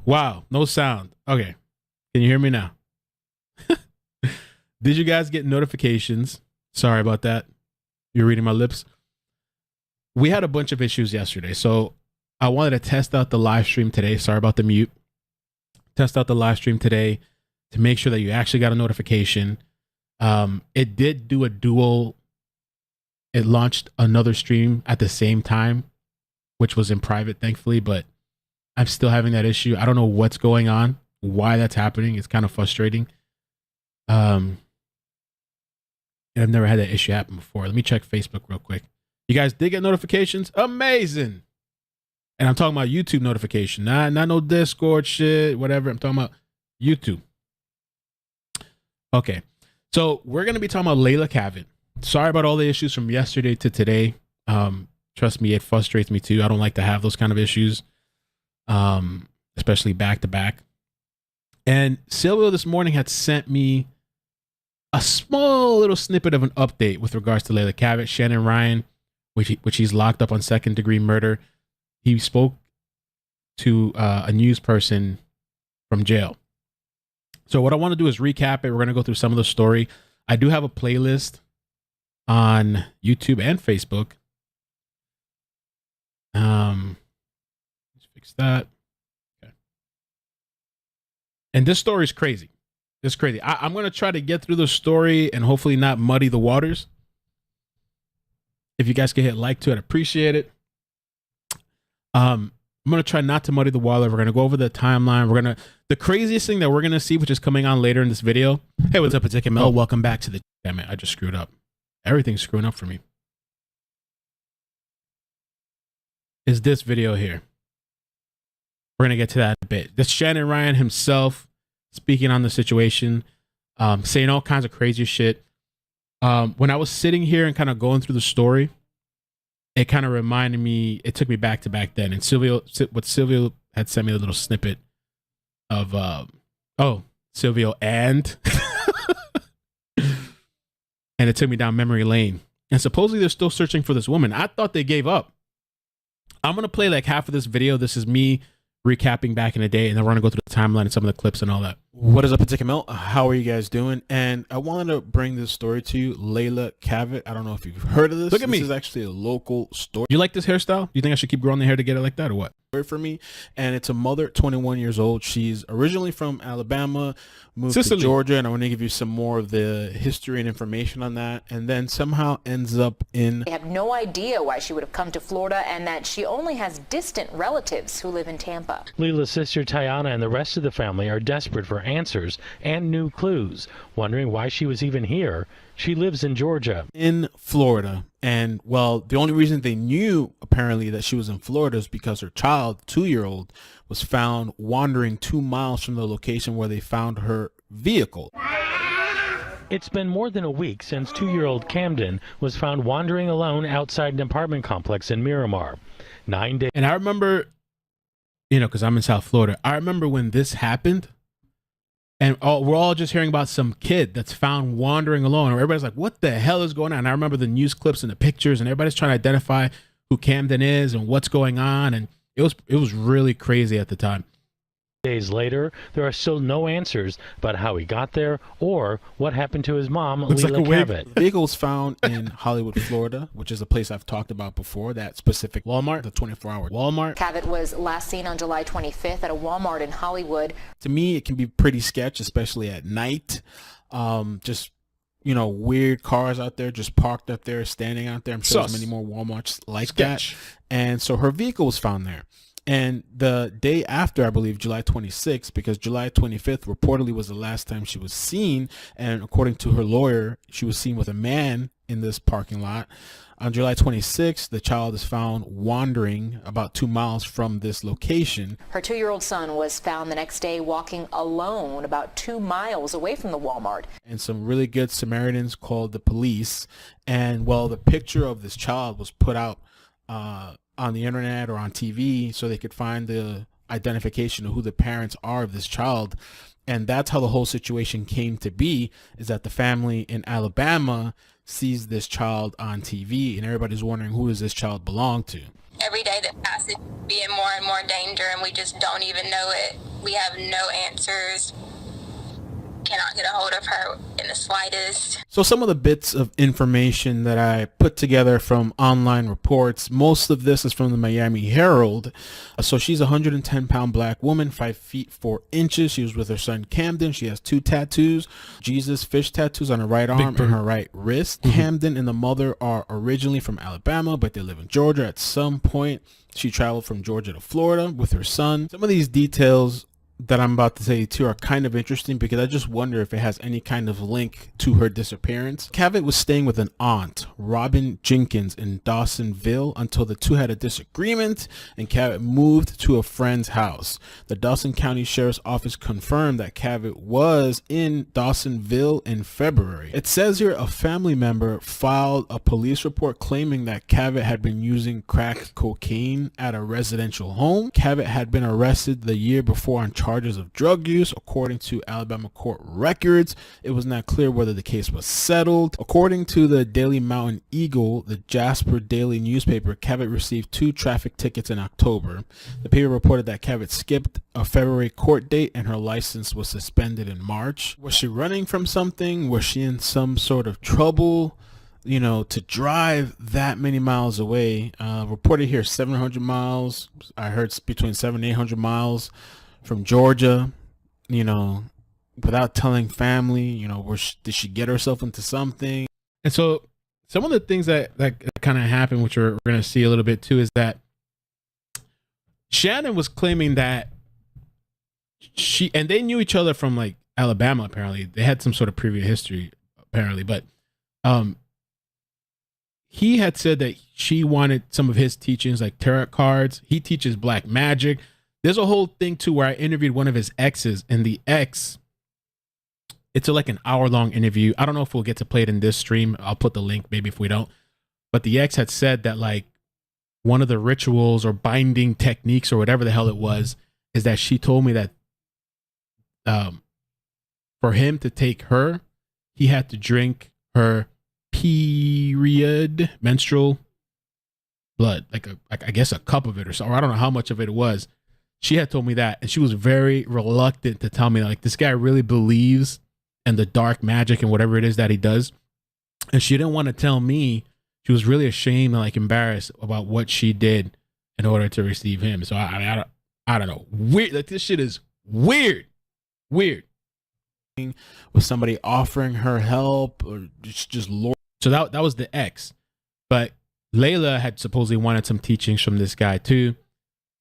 Wow, no sound. Okay. Can you hear me now? Did you guys get notifications? Sorry about that. You're reading my lips. We had a bunch of issues yesterday, so I wanted to test out the live stream today. Sorry about the mute. Test out the live stream today to make sure that you actually got a notification. It did do a dual. It launched another stream at the same time, which was in private, thankfully, but I'm still having that issue. I don't know what's going on, why that's happening. It's kind of frustrating. I've never had that issue happen before. Let me check Facebook real quick. You guys did get notifications? Amazing. And I'm talking about YouTube notification, not no Discord shit, whatever. I'm talking about YouTube. Okay. So we're going to be talking about Leila Cavett. Sorry about all the issues from yesterday to today. Trust me, it frustrates me too. I don't like to have those kind of issues, especially back to back. And Silvio this morning had sent me a small little snippet of an update with regards to Leila Cavett. Shannon Ryan, which he's locked up on second-degree murder. He spoke to a news person from jail. So what I want to do is recap it. We're going to go through some of the story. I do have a playlist on YouTube and Facebook. Let's fix that. Okay. And this story is crazy. It's crazy. I'm going to try to get through the story and hopefully not muddy the waters. If you guys can hit like to it, appreciate it. I'm going to try not to muddy the water. We're going to go over the timeline. The craziest thing that we're going to see, which is coming on later in this video. Hey, what's up, iCkEdMeL? Oh, welcome back to the, damn it, I just screwed up. Everything's screwing up for me. Is this video here. We're going to get to that in a bit. This Shannon Ryan himself speaking on the situation, saying all kinds of crazy shit. When I was sitting here and kind of going through the story, it kind of reminded me, it took me back to back then. And Silvio had sent me a little snippet of, Silvio and, and it took me down memory lane. And supposedly they're still searching for this woman. I thought they gave up. I'm going to play like half of this video. This is me recapping back in the day, and then we're going to go through the timeline and some of the clips and all that. What is up, iCkEdMeL? How are you guys doing? And I wanted to bring this story to you, Leila Cavett. I don't know if you've heard of this. Look at me. This is actually a local story. You like this hairstyle? You think I should keep growing the hair to get it like that or what? For me, and it's a mother, 21 years old. She's originally from Alabama, moved to Georgia, and I want to give you some more of the history and information on that, and then somehow ends up in... They have no idea why she would have come to Florida and that she only has distant relatives who live in Tampa. Leila's sister Tiana and the rest of the family are desperate for answers and new clues, wondering why she was even here. She lives in Georgia. In Florida. And, well, the only reason they knew, apparently, that she was in Florida is because her child, 2-year-old, was found wandering 2 miles from the location where they found her vehicle. It's been more than a week since 2-year-old Kamdyn was found wandering alone outside an apartment complex in Miramar. 9 days. And I remember, you know, because I'm in South Florida, I remember when this happened. And we're all just hearing about some kid that's found wandering alone. Or everybody's like, what the hell is going on? And I remember the news clips and the pictures, and everybody's trying to identify who Kamdyn is and what's going on. And it was really crazy at the time. Days later, there are still no answers about how he got there or what happened to his mom, Leila Cavett. The vehicle was found in Hollywood, Florida, which is a place I've talked about before, that specific Walmart, the 24-hour Walmart. Cavett was last seen on July 25th at a Walmart in Hollywood. To me, it can be pretty sketch, especially at night. Just, you know, weird cars out there just parked up there, standing out there. I'm sure there's many more Walmarts like that. And so her vehicle was found there. And the day after, I believe, July 26th, because July 25th reportedly was the last time she was seen. And according to her lawyer, she was seen with a man in this parking lot. On July 26th, the child is found wandering about 2 miles from this location. Her 2-year-old son was found the next day walking alone about 2 miles away from the Walmart. And some really good Samaritans called the police. And, well, the picture of this child was put out on the internet or on TV so they could find the identification of who the parents are of this child. And that's how the whole situation came to be, is that the family in Alabama sees this child on TV and everybody's wondering, who does this child belong to? Every day that passes, to be in more and more danger, and we just don't even know it. We have no answers. Cannot get a hold of her in the slightest. So some of the bits of information that I put together from online reports, most of this is from the Miami Herald. So she's a 110-pound black woman, 5 feet 4 inches. She was with her son Kamdyn. She has 2 tattoos, Jesus fish tattoos on her right arm and her right wrist. Kamdyn and the mother are originally from Alabama, but they live in Georgia. At some point, she traveled from Georgia to Florida with her son. Some of these details that I'm about to say too are kind of interesting because I just wonder if it has any kind of link to her disappearance. Cavett was staying with an aunt, Robin Jenkins, in Dawsonville until the two had a disagreement and Cavett moved to a friend's house. The Dawson County Sheriff's Office confirmed that Cavett was in Dawsonville in February. It says here a family member filed a police report claiming that Cavett had been using crack cocaine at a residential home. Cavett had been arrested the year before on charges of drug use. According to Alabama court records, it was not clear whether the case was settled. According to the Daily Mountain Eagle, the Jasper Daily newspaper, Cavett received 2 traffic tickets in October. The paper reported that Cavett skipped a February court date and her license was suspended in March. Was she running from something? Was she in some sort of trouble? You know, to drive that many miles away, reported here 700 miles. I heard between 700 and 800 miles from Georgia, you know, without telling family, you know, did she get herself into something? And so some of the things that kind of happened, which we're going to see a little bit too, is that Shannon was claiming that and they knew each other from like Alabama, apparently. They had some sort of previous history, apparently, but he had said that she wanted some of his teachings, like tarot cards. He teaches black magic. There's a whole thing too where I interviewed one of his exes, and the ex, it's like an hour-long interview. I don't know if we'll get to play it in this stream. I'll put the link maybe if we don't. But the ex had said that like one of the rituals or binding techniques or whatever the hell it was is that she told me that for him to take her, he had to drink her menstrual blood, like I guess a cup of it or so, or I don't know how much of it was. She had told me that, and she was very reluctant to tell me like this guy really believes in the dark magic and whatever it is that he does, and she didn't want to tell me. She was really ashamed and like embarrassed about what she did in order to receive him. So I don't know, weird. Like this shit is weird. With somebody offering her help or just Lord. So that was the ex, but Leila had supposedly wanted some teachings from this guy too.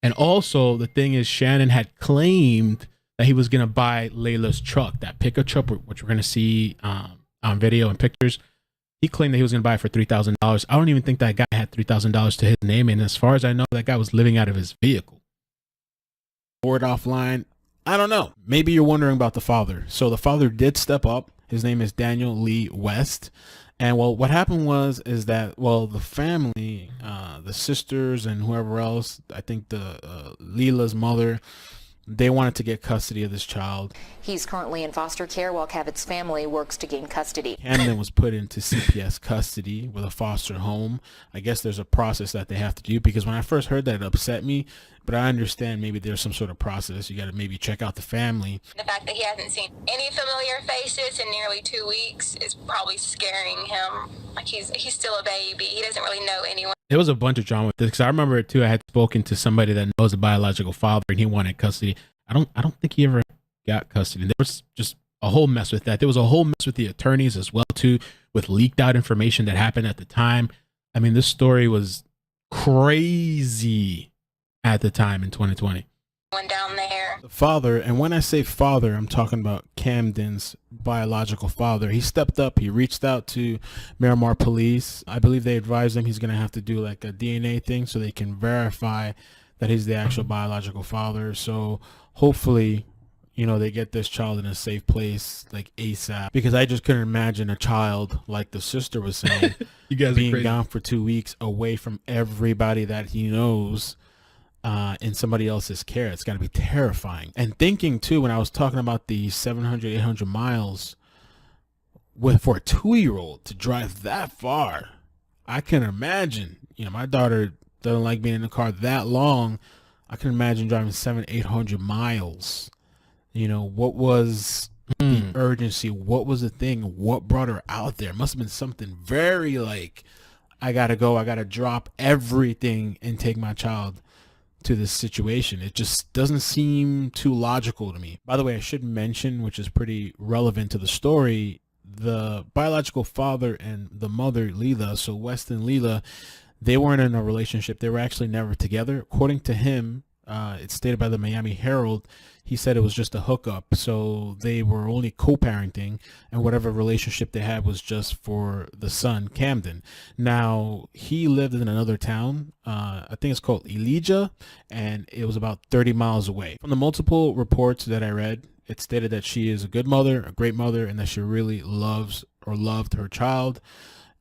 And also the thing is, Shannon had claimed that he was going to buy Leila's truck, that pickup truck, which we're going to see on video and pictures. He claimed that he was going to buy it for $3,000. I don't even think that guy had $3,000 to his name. And as far as I know, that guy was living out of his vehicle. Board offline. I don't know. Maybe you're wondering about the father. So the father did step up. His name is Daniel Lee West. And well, what happened is that, well, the family, the sisters and whoever else, I think the Leila's mother, they wanted to get custody of this child. He's currently in foster care while Cavett's family works to gain custody. Kamdyn was put into CPS custody with a foster home. I guess there's a process that they have to do, because when I first heard that, it upset me. But I understand maybe there's some sort of process. You got to maybe check out the family. The fact that he hasn't seen any familiar faces in nearly 2 weeks is probably scaring him. Like he's still a baby. He doesn't really know anyone. There was a bunch of drama with this, because I remember it too. I had spoken to somebody that knows a biological father, and he wanted custody. I don't think he ever got custody. There was just a whole mess with that. There was a whole mess with the attorneys as well too, with leaked out information that happened at the time. I mean, this story was crazy at the time in 2020. One down there. The father, and when I say father, I'm talking about Kamdyn's biological father. He stepped up. He reached out to Miramar police. I believe they advised him he's going to have to do like a DNA thing so they can verify that he's the actual biological father. So hopefully, you know, they get this child in a safe place like ASAP, because I just couldn't imagine a child, like the sister was saying, you guys being gone for 2 weeks away from everybody that he knows. In somebody else's care. It's got to be terrifying. And thinking too, when I was talking about the 700, 800 miles for a 2-year-old to drive that far, I can imagine, you know, my daughter doesn't like being in the car that long. I can imagine driving 700-800 miles. You know, what was the urgency? What was the thing? What brought her out there? It must have been something very like, I gotta go, I gotta drop everything and take my child to this situation. It just doesn't seem too logical to me. By the way, I should mention, which is pretty relevant to the story, the biological father and the mother, Leila, so West and Leila, they weren't in a relationship. They were actually never together. According to him, it's stated by the Miami Herald, he said it was just a hookup. So they were only co-parenting, and whatever relationship they had was just for the son, Kamdyn. Now, he lived in another town. I think it's called Elijah, and it was about 30 miles away. From the multiple reports that I read, it stated that she is a good mother, a great mother, and that she really loves or loved her child.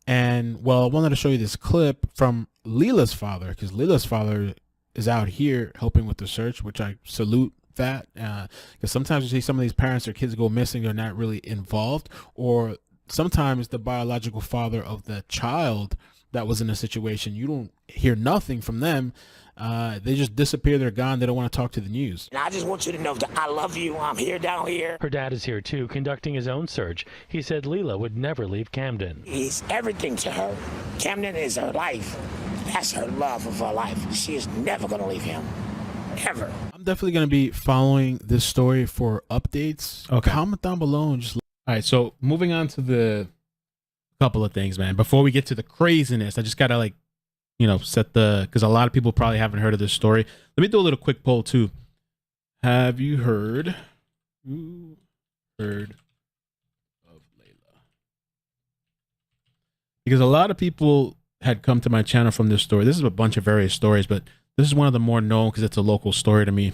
And, well, I wanted to show you this clip from Leila's father, because Leila's father is out here helping with the search, which I salute that, because sometimes you see some of these parents, their kids go missing, they're not really involved, or sometimes the biological father of the child that was in a situation, you don't hear nothing from them. They just disappear, they're gone, they don't want to talk to the news. And I just want you to know that I love you. I'm here down here. Her dad is here too, conducting his own search. He said Leila would never leave Kamdyn. He's everything to her. Kamdyn is her life. That's her love of her life. She is never going to leave him. Ever. I'm definitely going to be following this story for updates. Okay. Comment down below and just... All right, so moving on to the couple of things, man. Before we get to the craziness, I just got to, like, you know, set the... Because a lot of people probably haven't heard of this story. Let me do a little quick poll, too. Have you heard... Who heard of Leila? Because a lot of people had come to my channel from this story. This is a bunch of various stories, but this is one of the more known because it's a local story to me.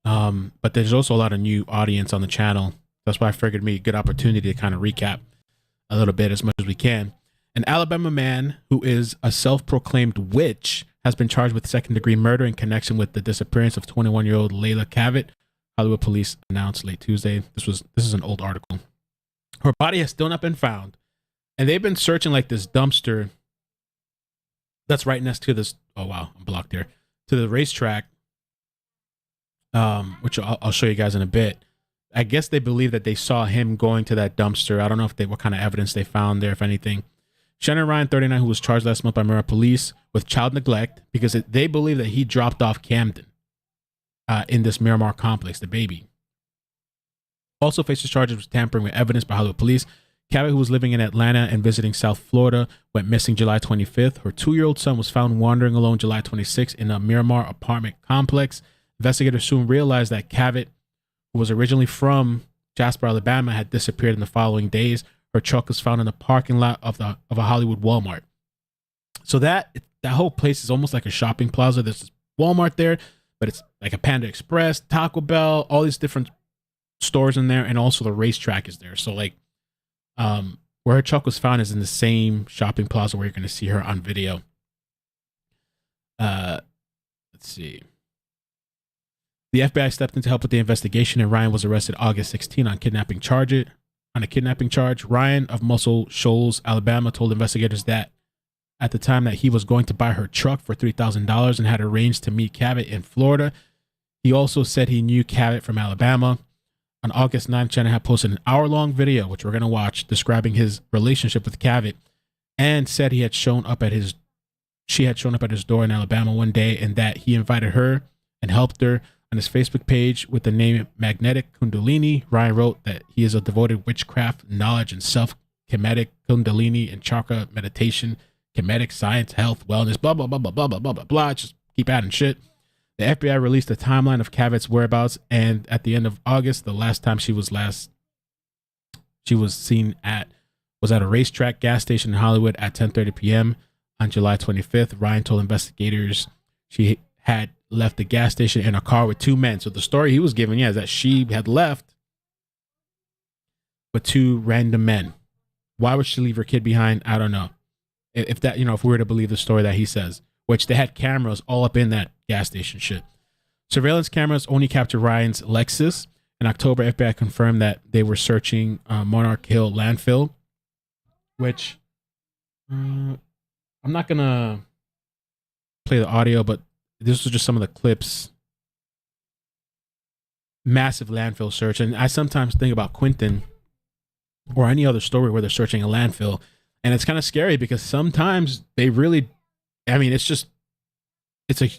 But there's also a lot of new audience on the channel. That's why I figured it'd be a good opportunity to kind of recap a little bit as much as we can. An Alabama man who is a self-proclaimed witch has been charged with second-degree murder in connection with the disappearance of 21-year-old Leila Cavett. Hollywood police announced late Tuesday. This is an old article. Her body has still not been found, and they've been searching like this dumpster that's right next to this. Oh wow, I'm blocked here. To the racetrack, which I'll show you guys in a bit. I guess they believe that they saw him going to that dumpster. I don't know what kind of evidence they found there, if anything. Shannon Ryan, 39, who was charged last month by Miramar police with child neglect because they believe that he dropped off Kamdyn in this Miramar complex, the baby. Also faces charges with tampering with evidence by Hollywood police. Cavett, who was living in Atlanta and visiting South Florida, went missing July 25th. Her 2-year-old son was found wandering alone July 26th in a Miramar apartment complex. Investigators soon realized that Cavett, who was originally from Jasper, Alabama, had disappeared in the following days. Her truck was found in the parking lot of a Hollywood Walmart. So that whole place is almost like a shopping plaza. There's this Walmart there, but it's like a Panda Express, Taco Bell, all these different stores in there, and also the racetrack is there. So like, where her truck was found is in the same shopping plaza where you're going to see her on video. Let's see. The FBI stepped in to help with the investigation, and Ryan was arrested August 16 on a kidnapping charge. Ryan of Muscle Shoals, Alabama, told investigators that at the time that he was going to buy her truck for $3,000 and had arranged to meet Cavett in Florida. He also said he knew Cavett from Alabama. On August 9th, Shannon had posted an hour-long video, which we're going to watch, describing his relationship with Cavett, and said she had shown up at his door in Alabama one day, and that he invited her and helped her. On his Facebook page with the name Magnetic Kundalini, Ryan wrote that he is a devoted witchcraft, knowledge, and self-Kemetic Kundalini and chakra meditation, Kemetic science, health, wellness, blah, blah, blah, blah, blah, blah, blah, blah, blah. Just keep adding shit. The FBI released a timeline of Cavett's whereabouts, and at the end of August, the last time she was seen was at a racetrack gas station in Hollywood at 10:30 p.m. on July 25th. Ryan told investigators she had left the gas station in a car with 2 men. So the story he was giving, is that she had left with 2 random men. Why would she leave her kid behind? I don't know. If we were to believe the story that he says, which they had cameras all up in that gas station shit. Surveillance cameras only captured Ryan's Lexus. In October, FBI confirmed that they were searching Monarch Hill landfill, which I'm not gonna play the audio, but this was just some of the clips. Massive landfill search. And I sometimes think about Quentin or any other story where they're searching a landfill. And it's kind of scary because sometimes they really, I mean,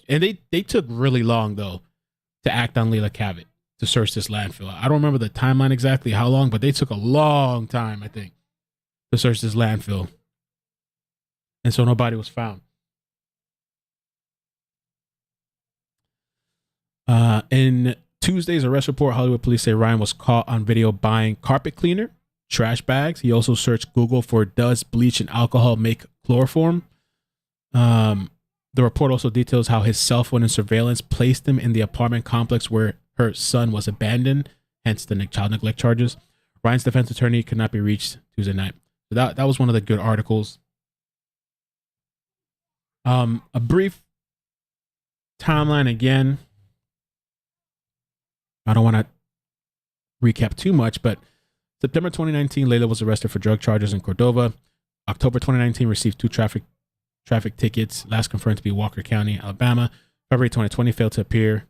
and they took really long though to act on Leila Cavett to search this landfill. I don't remember the timeline exactly how long, but they took a long time, I think, to search this landfill. And so nobody was found. In Tuesday's arrest report, Hollywood police say Ryan was caught on video buying carpet cleaner, trash bags. He also searched Google for does bleach and alcohol make chloroform. The report also details how his cell phone and surveillance placed him in the apartment complex where her son was abandoned, hence the child neglect charges. Ryan's defense attorney could not be reached Tuesday night. So that was one of the good articles. A brief timeline again. I don't want to recap too much, but September 2019, Leila was arrested for drug charges in Cordova. October 2019, received 2 traffic tickets, last confirmed to be Walker County, Alabama. February 2020, failed to appear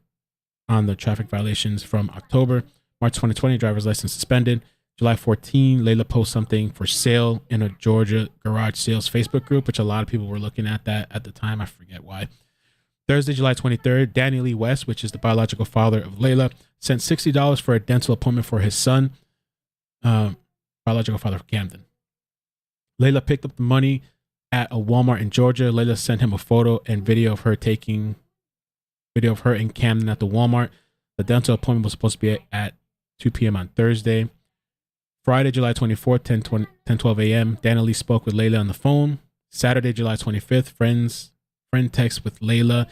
on the traffic violations from October. March 2020, driver's license suspended. July 14, Leila posts something for sale in a Georgia garage sales Facebook group, which a lot of people were looking at that at the time. I forget why. Thursday, July 23rd, Danny Lee West, which is the biological father of Leila, sent $60 for a dental appointment for his son, biological father of Kamdyn. Leila picked up the money at a Walmart in Georgia. Leila sent him a photo and video of her and Kamdyn at the Walmart. The dental appointment was supposed to be at 2 p.m. on Thursday. Friday, July 24th, 10:12 a.m., Danny Lee spoke with Leila on the phone. Saturday, July 25th, friend texts with Leila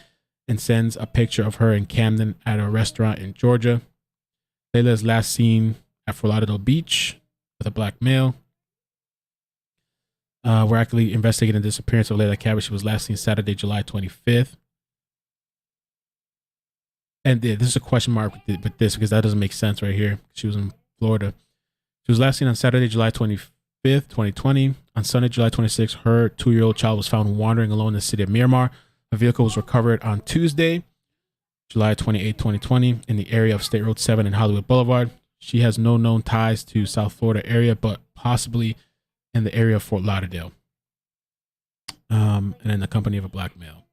and sends a picture of her and Kamdyn at a restaurant in Georgia. Leila is last seen at Fort Lauderdale Beach with a black male. We're actively investigating the disappearance of Leila Cavett. She was last seen Saturday, July 25th. And this is a question mark with this because that doesn't make sense right here. She was in Florida. She was last seen on Saturday, July 25th, 2020. On Sunday, July 26th, her 2-year-old child was found wandering alone in the city of Miramar. A vehicle was recovered on Tuesday, July 28th, 2020, in the area of State Road 7 and Hollywood Boulevard. She has no known ties to South Florida area, but possibly in the area of Fort Lauderdale, and in the company of a black male.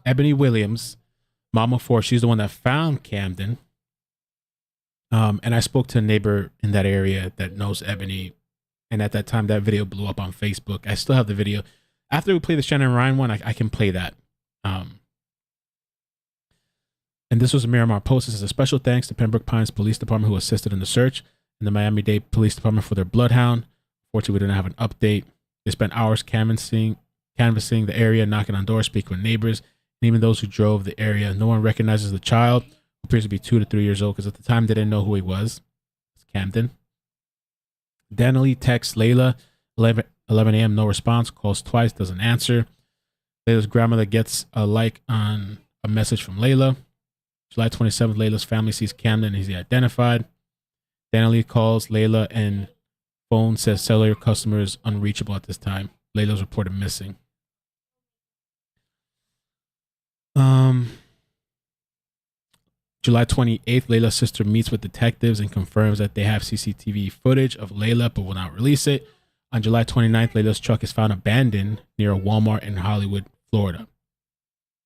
Ebony Williams, mom of 4, she's the one that found Kamdyn. And I spoke to a neighbor in that area that knows Ebony. And at that time, that video blew up on Facebook. I still have the video. After we play the Shannon Ryan one, I can play that. And this was a Miramar Post. This is a special thanks to Pembroke Pines Police Department who assisted in the search, and the Miami-Dade Police Department for their bloodhound. Fortunately, we didn't have an update. They spent hours canvassing the area, knocking on doors, speaking with neighbors, and even those who drove the area. No one recognizes the child, who appears to be 2 to 3 years old, because at the time they didn't know who he was. It's Kamdyn. Danny texts Leila, 11 a.m., no response, calls twice, doesn't answer. Leila's grandmother gets a like on a message from Leila. July 27th, Leila's family sees Kamdyn and he's identified. Danny calls Leila and phone says cellular customer is unreachable at this time. Leila's reported missing. July 28th, Leila's sister meets with detectives and confirms that they have CCTV footage of Leila but will not release it. On July 29th, Leila's truck is found abandoned near a Walmart in Hollywood, Florida.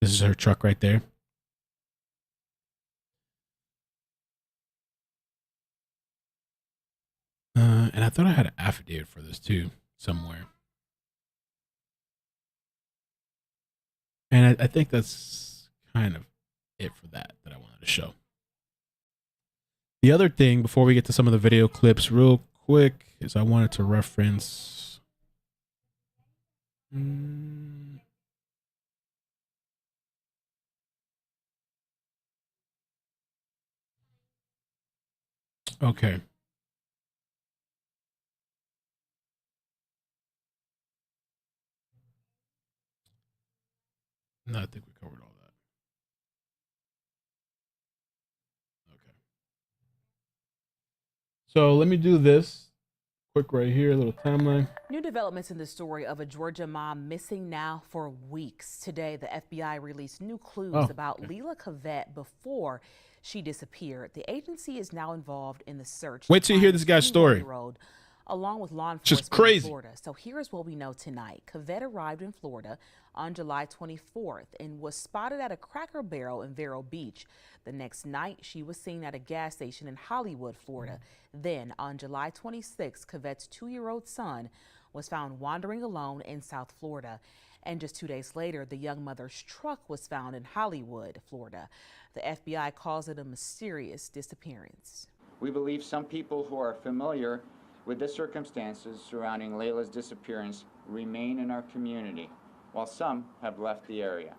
This is her truck right there. And I thought I had an affidavit for this too, somewhere. And I think that's kind of it for that I wanted to show. The other thing, before we get to some of the video clips real quick, is I wanted to reference... Okay. No, I think we covered all that. Okay. So let me do this quick right here, a little timeline. New developments in the story of a Georgia mom missing now for weeks. Today, the FBI released new clues about Leila Cavett before she disappeared. The agency is now involved in the search. Wait till you hear this guy's story. Along with law enforcement in Florida. So here's what we know tonight. Cavett arrived in Florida on July 24th and was spotted at a Cracker Barrel in Vero Beach. The next night, she was seen at a gas station in Hollywood, Florida. Then on July 26th, Cavett's 2-year-old son was found wandering alone in South Florida. And just 2 days later, the young mother's truck was found in Hollywood, Florida. The FBI calls it a mysterious disappearance. We believe some people who are familiar with the circumstances surrounding Leila's disappearance remain in our community, while some have left the area.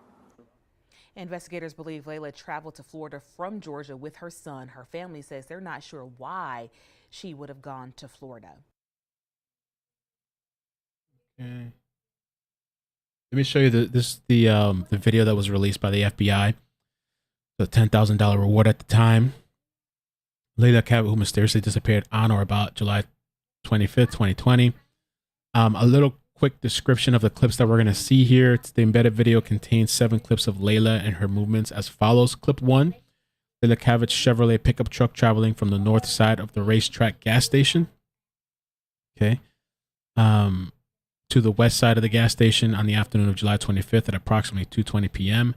Investigators believe Leila traveled to Florida from Georgia with her son. Her family says they're not sure why she would have gone to Florida. Okay. Let me show you the video that was released by the FBI. The $10,000 reward at the time. Leila Cavett, who mysteriously disappeared on or about July 25th, 2020. A little quick description of the clips that we're going to see here. The embedded video contains 7 clips of Leila and her movements as follows. Clip 1, Leila Cavett's Chevrolet pickup truck traveling from the north side of the racetrack gas station. Okay. To the west side of the gas station on the afternoon of July 25th at approximately 2:20 p.m.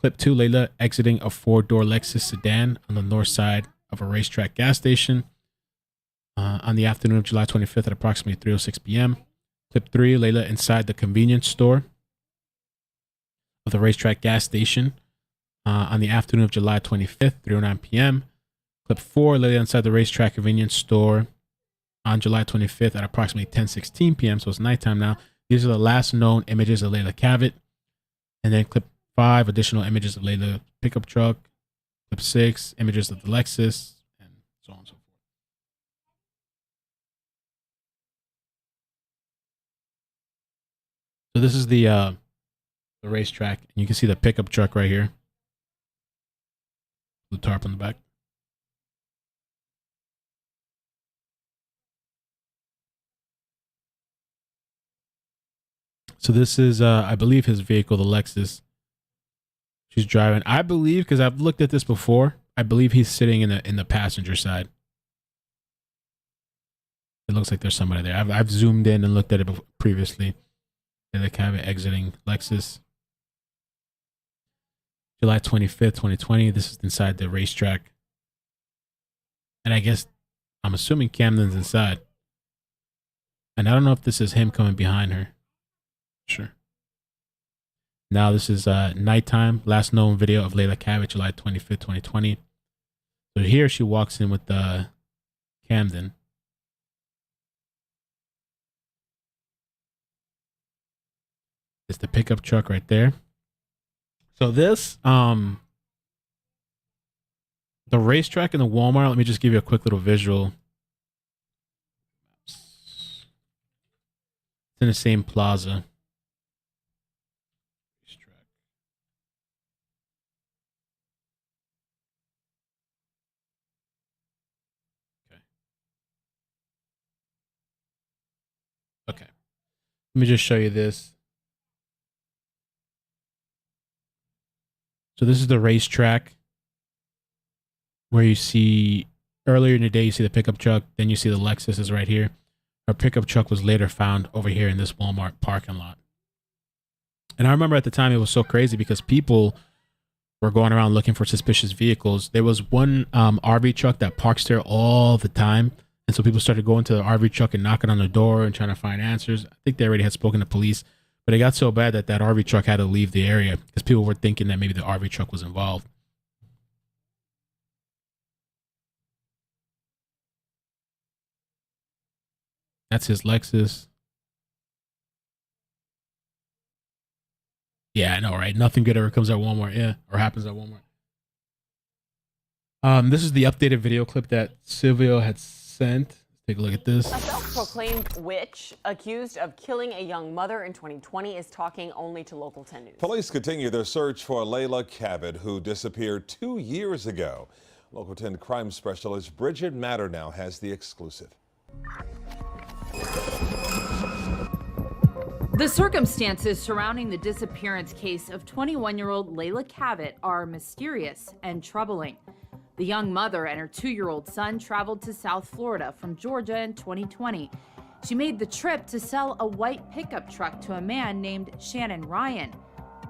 Clip 2, Leila exiting a 4-door Lexus sedan on the north side of a racetrack gas station on the afternoon of July 25th at approximately 3:06 p.m. Clip 3, Leila inside the convenience store of the racetrack gas station on the afternoon of July 25th, 3:09 p.m. Clip 4, Leila inside the racetrack convenience store on July 25th at approximately 10:16 p.m. So it's nighttime now. These are the last known images of Leila Cavett. And then clip 5, additional images of Leila pickup truck. Clip 6, images of the Lexus, and so on and so forth. So this is the racetrack, and you can see the pickup truck right here. The tarp on the back. So this is, I believe, his vehicle, the Lexus. She's driving. I believe, because I've looked at this before, I believe he's sitting in the passenger side. It looks like there's somebody there. I've zoomed in and looked at it previously. Leila Cavett exiting Lexus. July 25th, 2020. This is inside the racetrack. And I guess, I'm assuming Kamdyn's inside. And I don't know if this is him coming behind her. Sure. Now this is nighttime. Last known video of Leila Cavett, July 25th, 2020. So here she walks in with Kamdyn. It's the pickup truck right there. So this, the racetrack and the Walmart, let me just give you a quick little visual. It's in the same plaza. Okay. Let me just show you this. So this is the racetrack where you see earlier in the day, you see the pickup truck. Then you see the Lexus is right here. Our pickup truck was later found over here in this Walmart parking lot. And I remember at the time it was so crazy because people were going around looking for suspicious vehicles. There was one RV truck that parks there all the time. And so people started going to the RV truck and knocking on the door and trying to find answers. I think they already had spoken to police, but it got so bad that RV truck had to leave the area because people were thinking that maybe the RV truck was involved. That's his Lexus. Yeah, I know, right? Nothing good ever comes at Walmart, yeah, or happens at Walmart. This is the updated video clip that Silvio had sent. Let's take a look at this. A self-proclaimed witch accused of killing a young mother in 2020 is talking only to Local 10 News. Police continue their search for Leila Cavett, who disappeared 2 years ago. Local 10 crime specialist Bridget Matternow has the exclusive. The circumstances surrounding the disappearance case of 21-year-old Leila Cavett are mysterious and troubling. The young mother and her 2-year-old son traveled to South Florida from Georgia in 2020. She made the trip to sell a white pickup truck to a man named Shannon Ryan.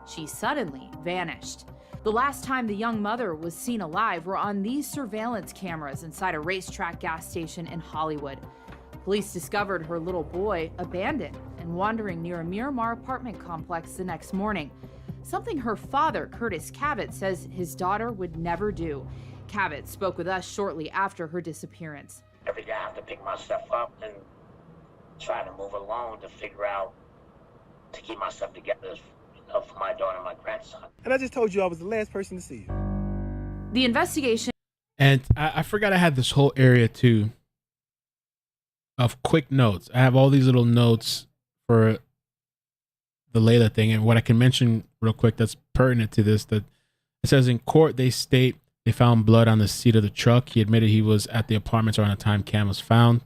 She suddenly vanished. The last time the young mother was seen alive were on these surveillance cameras inside a racetrack gas station in Hollywood. Police discovered her little boy abandoned and wandering near a Miramar apartment complex the next morning. Something her father, Curtis Cavett, says his daughter would never do. Cavett spoke with us shortly after her disappearance. Every day I have to pick myself up and try to move along to figure out, to keep myself together, for my daughter and my grandson. And I just told you I was the last person to see you. The investigation. And I forgot I had this whole area too of quick notes. I have all these little notes for the Leila thing, and what I can mention real quick that's pertinent to this, that it says in court they state they found blood on the seat of the truck. He admitted he was at the apartments around the time Cam was found.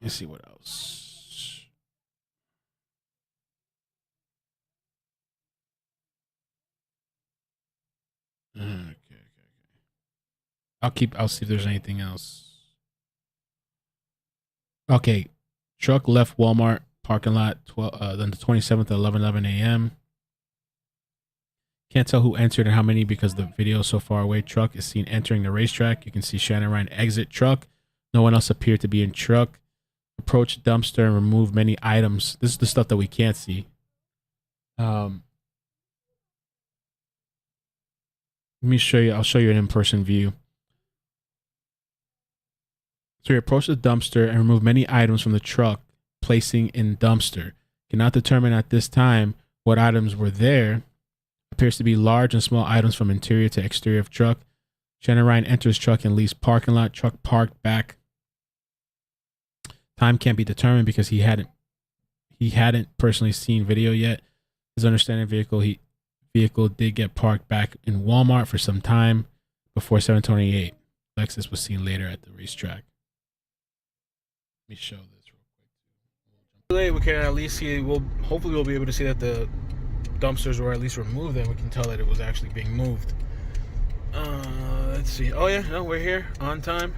Let's see what else. Okay. I'll see if there's anything else. Okay. Truck left Walmart parking lot on the 27th at 11:11 a.m. Can't tell who entered and how many because the video is so far away. Truck is seen entering the racetrack. You can see Shannon Ryan exit truck. No one else appeared to be in truck. Approach dumpster and remove many items. This is the stuff that we can't see. Let me show you. I'll show you an in-person view. So he approached the dumpster and removed many items from the truck, placing in dumpster. Cannot determine at this time what items were there. Appears to be large and small items from interior to exterior of truck. Shannon Ryan enters truck and leaves parking lot. Truck parked back. Time can't be determined because he hadn't personally seen video yet. His understanding vehicle did get parked back in Walmart for some time before 7:28. Lexus was seen later at the racetrack. Let me show this real quick. We can at least see. Hopefully we'll be able to see that the dumpsters were at least removed, and we can tell that it was actually being moved. Let's see. Oh yeah, no, we're here on time.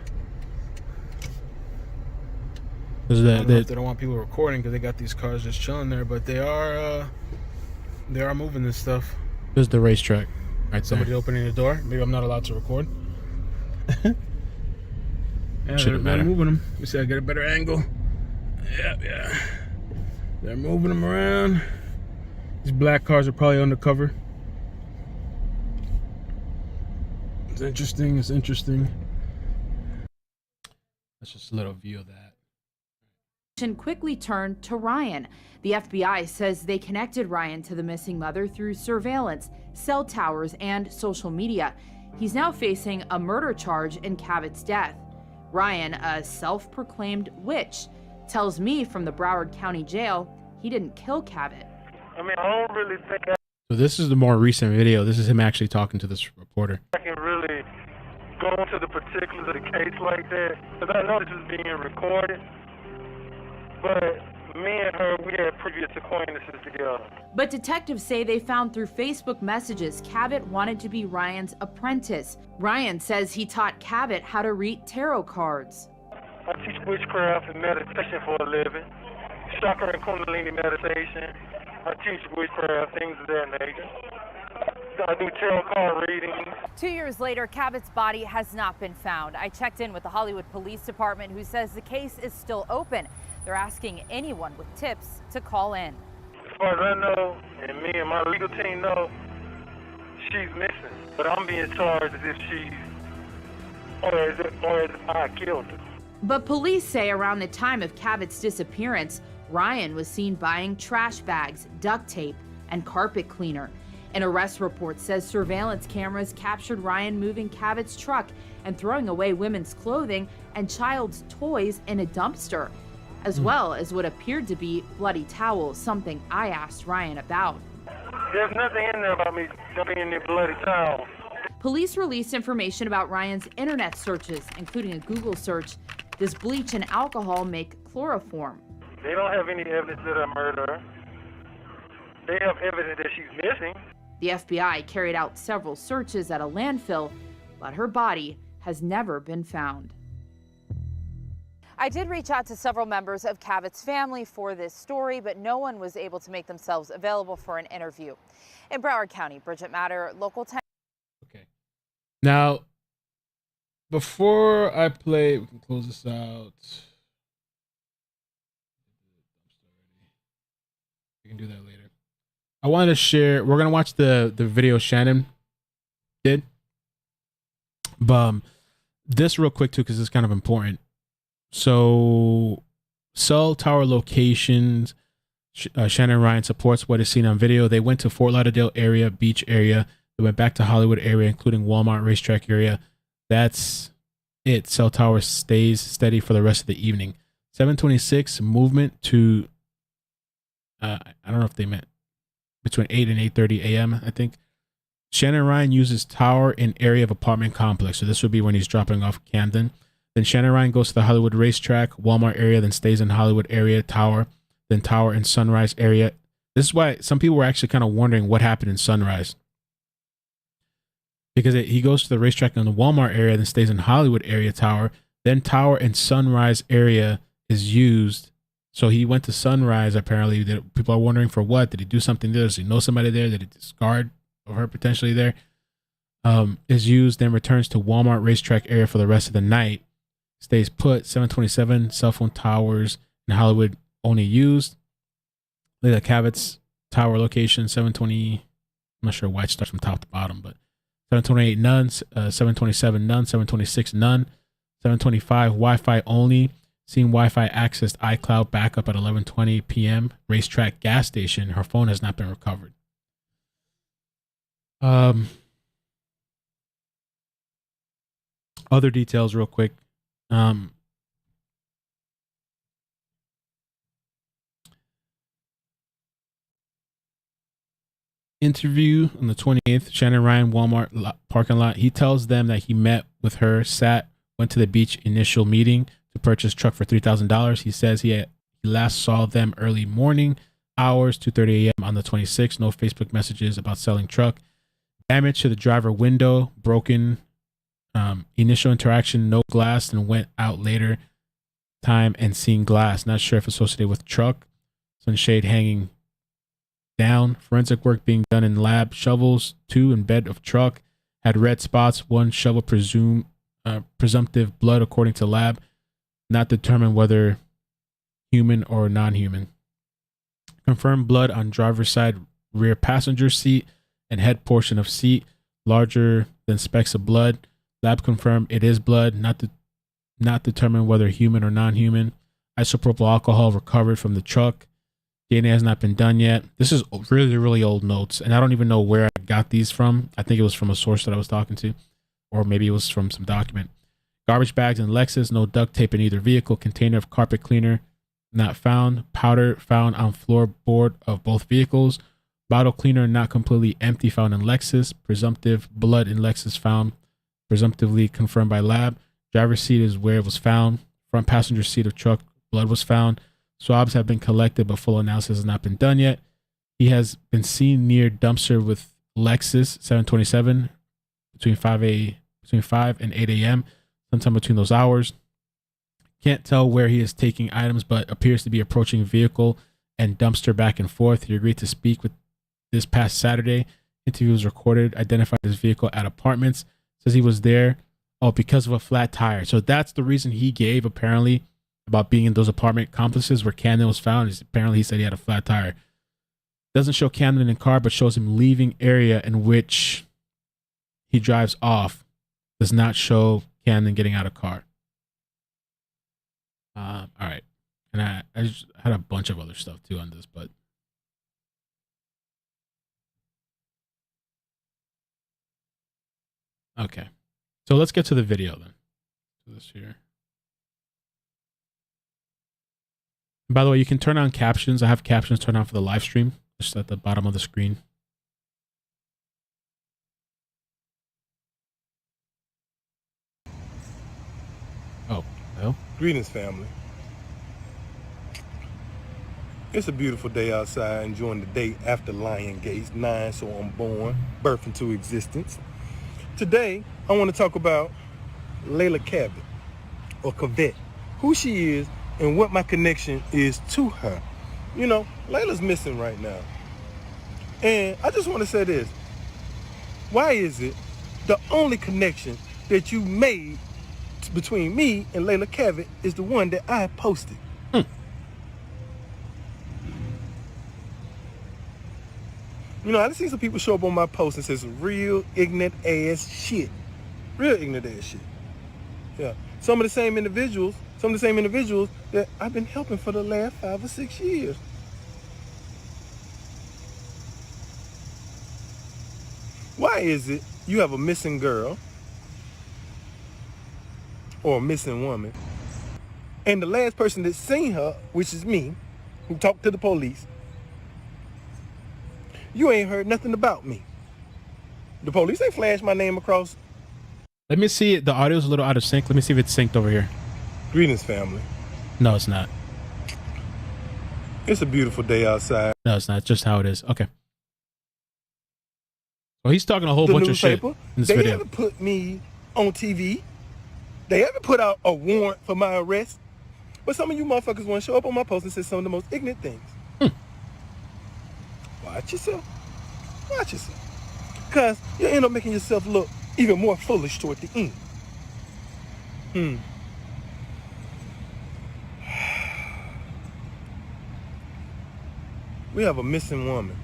I don't know if they don't want people recording because they got these cars just chilling there, but they are moving this stuff. There's the racetrack. Right, somebody opening the door. Maybe I'm not allowed to record. Yeah, shouldn't matter. They're moving them. Let me see. I get a better angle. Yeah. They're moving them around. These black cars are probably undercover. It's interesting. That's just a little view of that. Quickly turned to Ryan. The FBI says they connected Ryan to the missing mother through surveillance, cell towers, and social media. He's now facing a murder charge in Cavett's death. Ryan, a self-proclaimed witch, tells me from the Broward County Jail he didn't kill Cavett. I mean, I don't really think So this is the more recent video. This is him actually talking to this reporter. I can really go into the particulars of the case like that, because I know this is being recorded. But me and her, we had previous acquaintances together. But detectives say they found through Facebook messages Cavett wanted to be Ryan's apprentice. Ryan says he taught Cavett how to read tarot cards. I teach witchcraft and meditation for a living. Chakra and Kundalini meditation. I teach witchcraft, things of that nature. I do tarot card readings. 2 years later, Cavett's body has not been found. I checked in with the Hollywood Police Department, who says the case is still open. They're asking anyone with tips to call in. As far as I know, and me and my legal team know, she's missing. But I'm being charged as if or as I killed her. But police say around the time of Cavett's disappearance, Ryan was seen buying trash bags, duct tape, and carpet cleaner. An arrest report says surveillance cameras captured Ryan moving Cavett's truck and throwing away women's clothing and child's toys in a dumpster, as well as what appeared to be bloody towels, something I asked Ryan about. There's nothing in there about me dumping in the bloody towel. Police released information about Ryan's internet searches, including a Google search. Does bleach and alcohol make chloroform? They don't have any evidence that I murdered her. They have evidence that she's missing. The FBI carried out several searches at a landfill, but her body has never been found. I did reach out to several members of Cavett's family for this story, but no one was able to make themselves available for an interview. In Broward County, Bridget Matter, Local 10. Okay. Now, before I play, we can close this out. We can do that later. I wanted to share, we're going to watch the video Shannon did. But this real quick too, because it's kind of important. So, cell tower locations. Shannon Ryan supports what is seen on video. They went to Fort Lauderdale area, beach area. They went back to Hollywood area, including Walmart racetrack area. That's it. Cell tower stays steady for the rest of the evening. 7:26 movement to. I don't know if they meant between 8 and 8:30 a.m. I think. Shannon Ryan uses tower in area of apartment complex. So this would be when he's dropping off Kamdyn. Then Shannon Ryan goes to the Hollywood racetrack, Walmart area, then stays in Hollywood area, tower, then tower and Sunrise area. This is why some people were actually kind of wondering what happened in Sunrise. Because he goes to the racetrack in the Walmart area, then stays in Hollywood area, tower, then tower and Sunrise area is used. So he went to Sunrise, apparently. People are wondering for what? Did he do something there? Does he know somebody there? Did he discard of her potentially there? Is used, then returns to Walmart racetrack area for the rest of the night. Stays put. 7:27 cell phone towers in Hollywood only used. Leila Cavett's tower location 7:20. I'm not sure why it starts from top to bottom, but 7:28 none. 7:27 none. 7:26 none. 7:25 Wi-Fi only. Seen Wi-Fi accessed iCloud backup at 11:20 p.m. Racetrack gas station. Her phone has not been recovered. Other details real quick. Interview on the 28th, Shannon Ryan, Walmart parking lot. He tells them that he met with her, went to the beach initial meeting to purchase truck for $3,000. He says he last saw them early morning hours, 2:30 a.m. on the 26th. No Facebook messages about selling truck. Damage to the driver window, broken. Initial interaction, no glass, and went out later time and seen glass. Not sure if associated with truck. Sunshade hanging down. Forensic work being done in lab. Shovels, 2 in bed of truck. Had red spots. 1 shovel presumptive blood according to lab. Not determined whether human or non-human. Confirmed blood on driver's side rear passenger seat and head portion of seat. Larger than specks of blood. Lab confirmed it is blood. Not determined whether human or non-human. Isopropyl alcohol recovered from the truck. DNA has not been done yet. This is really, really old notes, and I don't even know where I got these from. I think it was from a source that I was talking to, or maybe it was from some document. Garbage bags in Lexus. No duct tape in either vehicle. Container of carpet cleaner not found. Powder found on floorboard of both vehicles. Bottle cleaner not completely empty found in Lexus. Presumptive blood in Lexus found. Presumptively confirmed by lab. Driver's seat is where it was found. Front passenger seat of truck, blood was found. Swabs have been collected, but full analysis has not been done yet. He has been seen near dumpster with Lexus 727 between 5 and 8 a.m. sometime between those hours. Can't tell where he is taking items, but appears to be approaching vehicle and dumpster back and forth. He agreed to speak with this past Saturday. Interview was recorded. Identified his vehicle at apartments. Says he was there because of a flat tire. So that's the reason he gave, apparently, about being in those apartment complexes where Kamdyn was found. Is apparently he said he had a flat tire. Doesn't show Kamdyn in car, but shows him leaving area in which he drives off. Does not show Kamdyn getting out of car. All right. And I just had a bunch of other stuff too on this, but okay. So let's get to the video then. So this here. By the way, you can turn on captions. I have captions turned on for the live stream, just at the bottom of the screen. Greetings, family. It's a beautiful day outside, enjoying the day after Lion Gates 9, so I'm born, birth into existence. Today, I want to talk about Leila Cavett, or Cavett, who she is and what my connection is to her. You know, Leila's missing right now. And I just want to say this. Why is it the only connection that you made between me and Leila Cavett is the one that I posted? You know, I seen some people show up on my post and say some real ignorant ass shit. Real ignorant ass shit. Yeah. Some of the same individuals that I've been helping for the last 5 or 6 years. Why is it you have a missing girl or a missing woman, and the last person that seen her, which is me, who talked to the police, you ain't heard nothing about me? The police ain't flashed my name across. Let me see. The audio's a little out of sync. Let me see if it's synced over here. Greetings, family. No, it's not. It's a beautiful day outside. No, it's not. Just how it is. Okay. Well, he's talking a whole bunch of shit in this they video. haven't put me on TV. They haven't put out a warrant for my arrest. But some of you motherfuckers want to show up on my post and say some of the most ignorant things. Watch yourself. Watch yourself. Because you end up making yourself look even more foolish toward the end. We have a missing woman.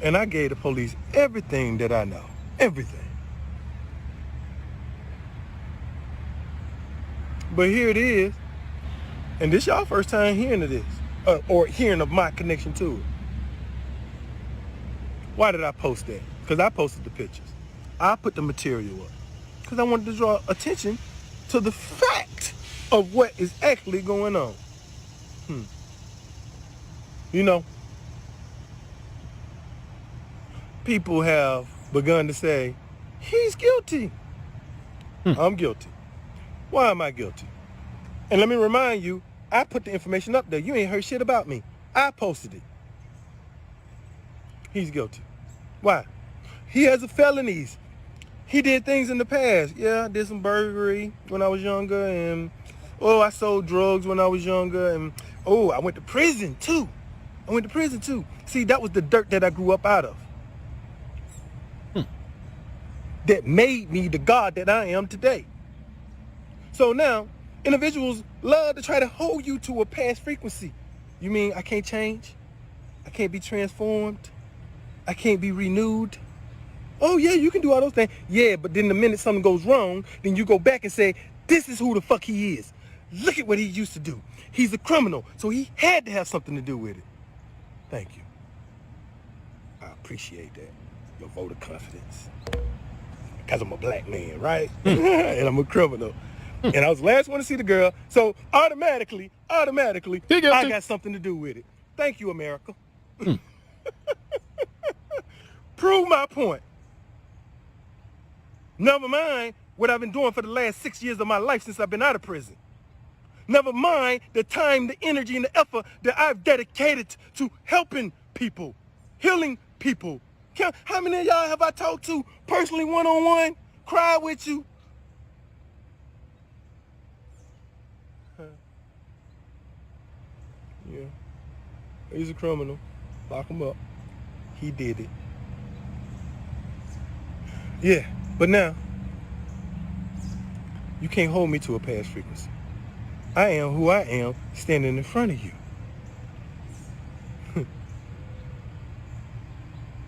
And I gave the police everything that I know. Everything. But here it is. And this y'all first time hearing of this. Or hearing of my connection to it. Why did I post that? Because I posted the pictures. I put the material up. Because I wanted to draw attention to the fact of what is actually going on. You know, people have begun to say, he's guilty. I'm guilty. Why am I guilty? And let me remind you, I put the information up there. You ain't heard shit about me. I posted it. He's guilty. Why? He has felonies. He did things in the past. Yeah, I did some burglary when I was younger, and I sold drugs when I was younger, and I went to prison too. See, that was the dirt that I grew up out of. That made me the God that I am today. So now, individuals love to try to hold you to a past frequency. You mean I can't change? I can't be transformed? I can't be renewed? Oh yeah, you can do all those things. Yeah, but then the minute something goes wrong, then you go back and say, this is who the fuck he is. Look at what he used to do. He's a criminal, so he had to have something to do with it. Thank you. I appreciate that. Your vote of confidence. Because I'm a black man, right? And I'm a criminal. And I was the last one to see the girl, so automatically, I got something to do with it. Thank you, America. Prove my point. Never mind what I've been doing for the last 6 years of my life since I've been out of prison. Never mind the time, the energy, and the effort that I've dedicated to helping people, healing people. How many of y'all have I talked to personally, one-on-one, cried with you? Yeah, he's a criminal. Lock him up. He did it. Yeah, but now, you can't hold me to a past frequency. I am who I am standing in front of you.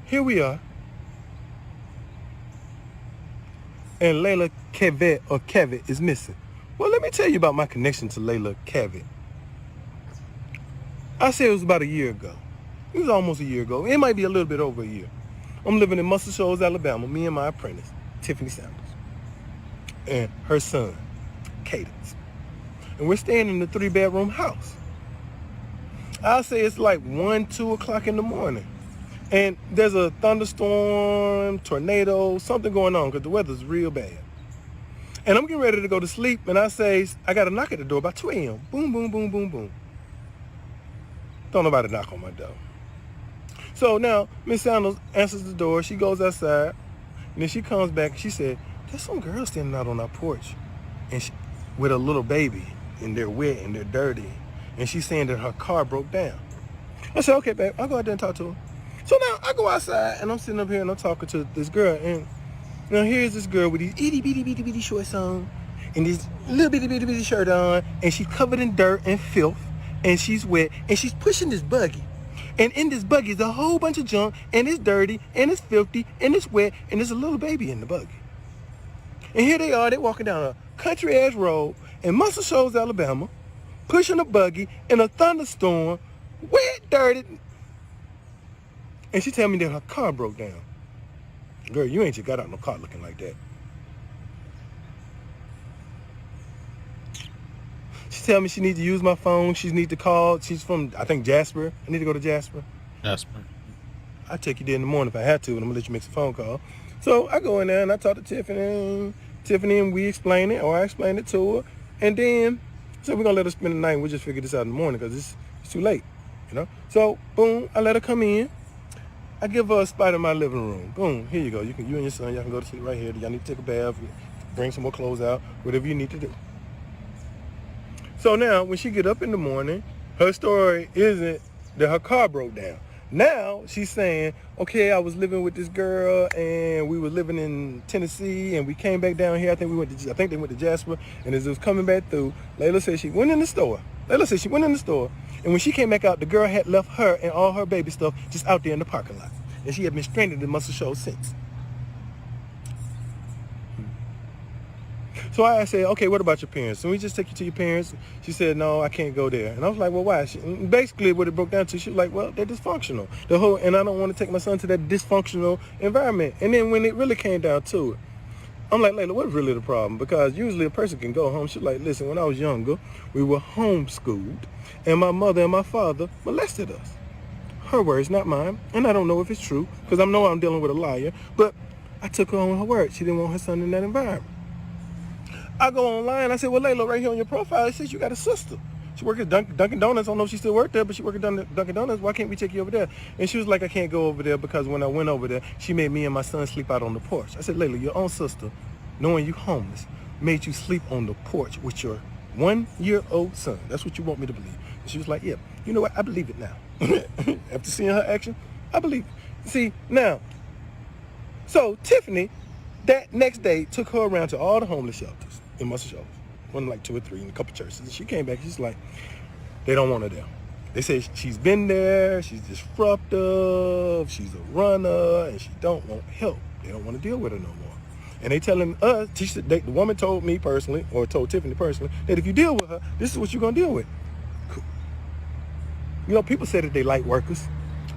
Here we are. And Leila Cavett, or Cavett, is missing. Well, let me tell you about my connection to Leila Cavett. I said it was about a year ago. It was almost a year ago. It might be a little bit over a year. I'm living in Muscle Shoals, Alabama, me and my apprentice, Tiffany Samples, and her son, Cadence. And we're staying in a 3-bedroom house. I'll say it's like 1, 2 o'clock in the morning. And there's a thunderstorm, tornado, something going on because the weather's real bad. And I'm getting ready to go to sleep, and I say, I got a knock at the door about 2 a.m. Boom, boom, boom, boom, boom. Don't nobody knock on my door. So now, Miss Sanders answers the door. She goes outside, and then she comes back, and she said, there's some girl standing out on our porch and with a little baby, and they're wet, and they're dirty. And she's saying that her car broke down. I said, okay, babe, I'll go out there and talk to her. So now I go outside, and I'm sitting up here, and I'm talking to this girl, and now here's this girl with these itty bitty bitty bitty shorts on and this little bitty bitty bitty shirt on, and she's covered in dirt and filth, and she's wet, and she's pushing this buggy. And in this buggy is a whole bunch of junk, and it's dirty, and it's filthy, and it's wet, and there's a little baby in the buggy. And here they are, they're walking down a country-ass road in Muscle Shoals, Alabama, pushing a buggy in a thunderstorm, wet, dirty. And she tell me that her car broke down. Girl, you ain't just got out no car looking like that. She tell me she needs to use my phone. She needs to call. She's from, I think, Jasper. I need to go to Jasper. Jasper. I'll take you there in the morning if I had to, and I'm going to let you make a phone call. So I go in there, and I talk to Tiffany, and we explain it, or I explain it to her. And then, so we're going to let her spend the night, and we'll just figure this out in the morning because it's too late, you know? So, boom, I let her come in. I give her a spot in my living room. Boom, here you go. You and your son, y'all can go to sleep right here. Y'all need to take a bath, bring some more clothes out, whatever you need to do. So now, when she get up in the morning, her story isn't that her car broke down. Now, she's saying, okay, I was living with this girl, and we were living in Tennessee, and we came back down here. I think they went to Jasper, and as it was coming back through, Leila said she went in the store. And when she came back out, the girl had left her and all her baby stuff just out there in the parking lot. And she had been stranded in Muscle Shoals since. So I said, okay, what about your parents? Can we just take you to your parents? She said, no, I can't go there. And I was like, well, why? Basically, what it broke down to, she was like, well, they're dysfunctional. And I don't want to take my son to that dysfunctional environment. And then when it really came down to it, I'm like, Leila, what's really the problem? Because usually a person can go home. She's like, listen, when I was younger, we were homeschooled, and my mother and my father molested us. Her words, not mine. And I don't know if it's true, because I know I'm dealing with a liar, but I took her on her word. She didn't want her son in that environment. I go online, I said, well, Leila, right here on your profile, it says you got a sister. She works at Dunkin' Donuts. I don't know if she still worked there, but she worked at Dunkin' Donuts. Why can't we take you over there? And she was like, I can't go over there because when I went over there, she made me and my son sleep out on the porch. I said, Leila, your own sister, knowing you homeless, made you sleep on the porch with your 1-year-old son. That's what you want me to believe. And she was like, yeah, you know what? I believe it now. After seeing her action, I believe it. See, now, so Tiffany, that next day, took her around to all the homeless shelters in Muscle Shoals. One like 2 or 3 in a couple churches. And she came back, she's like, they don't want her there. They say she's been there, she's disruptive, she's a runner, and she don't want help. They don't want to deal with her no more. And they telling us, the woman told me personally, or told Tiffany personally, that if you deal with her, this is what you're going to deal with. Cool. You know, people say that they light workers.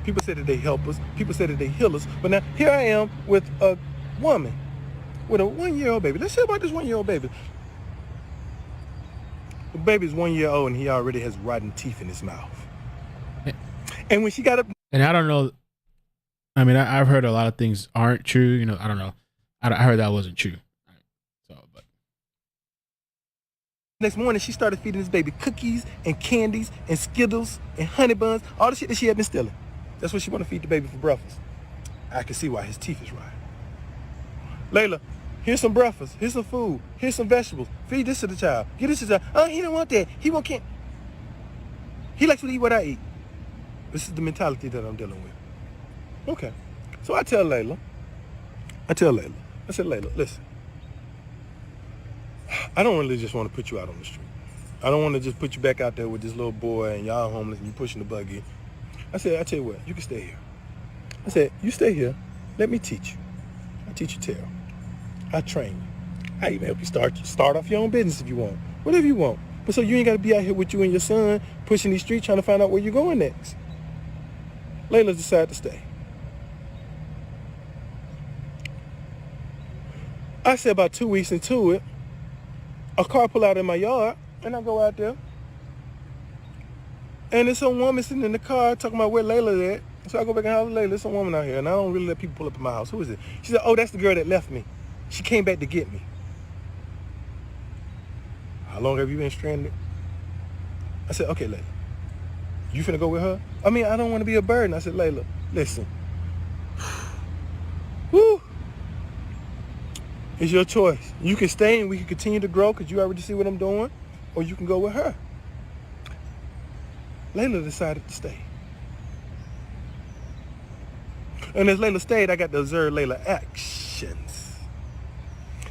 People say that they help us. People say that they heal us. But now, here I am with a woman with a 1-year-old baby. Let's say about this 1-year-old baby. The baby's 1 year old and he already has rotten teeth in his mouth. And when she got up, and I don't know. I mean, I've heard a lot of things aren't true. You know, I don't know. I heard that wasn't true. So, but next morning she started feeding this baby cookies and candies and Skittles and honey buns, all the shit that she had been stealing. That's what she want to feed the baby for breakfast. I can see why his teeth is rotten. Leila, here's some breakfast. Here's some food. Here's some vegetables. Feed this to the child. Get this to the child. Oh, he don't want that. Can't. He likes to eat what I eat. This is the mentality that I'm dealing with. Okay. So I tell Leila. I said, Leila, listen. I don't really just want to put you out on the street. I don't want to just put you back out there with this little boy and y'all homeless and you pushing the buggy. I said, I tell you what, you can stay here. I said, you stay here. Let me teach you. I teach you tarot. I train you. I even help you start off your own business if you want. Whatever you want. But so you ain't got to be out here with you and your son pushing these streets trying to find out where you're going next. Leila decided to stay. I said about 2 weeks into it, a car pull out in my yard, and I go out there. And there's some woman sitting in the car talking about where Leila at. So I go back and holler, Leila, there's some woman out here, and I don't really let people pull up in my house. Who is it? She said, oh, that's the girl that left me. She came back to get me. long have you been stranded? I said, okay, Layla, you finna go with her? I mean, I don't want to be a burden. I said, Layla, listen. Woo. It's your choice. You can stay and we can continue to grow because you already see what I'm doing, or you can go with her. Layla decided to stay. And as Layla stayed, I got to observe Layla actions.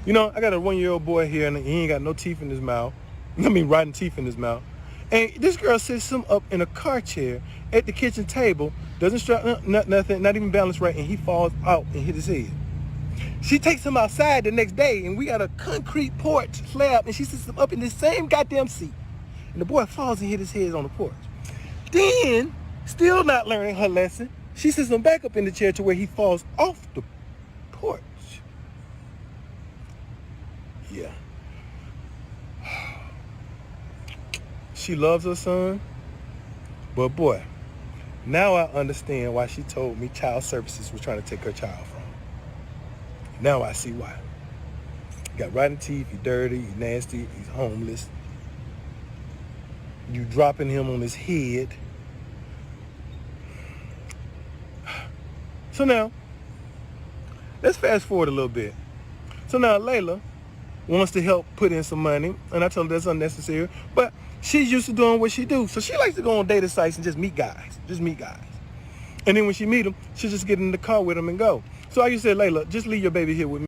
You know, I got a 1-year-old boy here and he ain't got no teeth in his mouth. I mean, rotten teeth in his mouth. And this girl sits him up in a car chair at the kitchen table, doesn't strap nothing, not even balance right, and he falls out and hit his head. She takes him outside the next day, and we got a concrete porch slab, and she sits him up in the same goddamn seat. And the boy falls and hit his head on the porch. Then, still not learning her lesson, she sits him back up in the chair to where he falls off the porch. Yeah. She loves her son, but boy, now I understand why she told me child services was trying to take her child from her. Now I see why. He got rotten teeth, he's dirty, he's nasty, he's homeless. You dropping him on his head. So now, let's fast forward a little bit. So now Layla wants to help put in some money, and I told her that's unnecessary, but she's used to doing what she do. So she likes to go on dating sites and just meet guys. And then when she meet them, she'll just get in the car with them and go. So I used to say, Layla, just leave your baby here with me.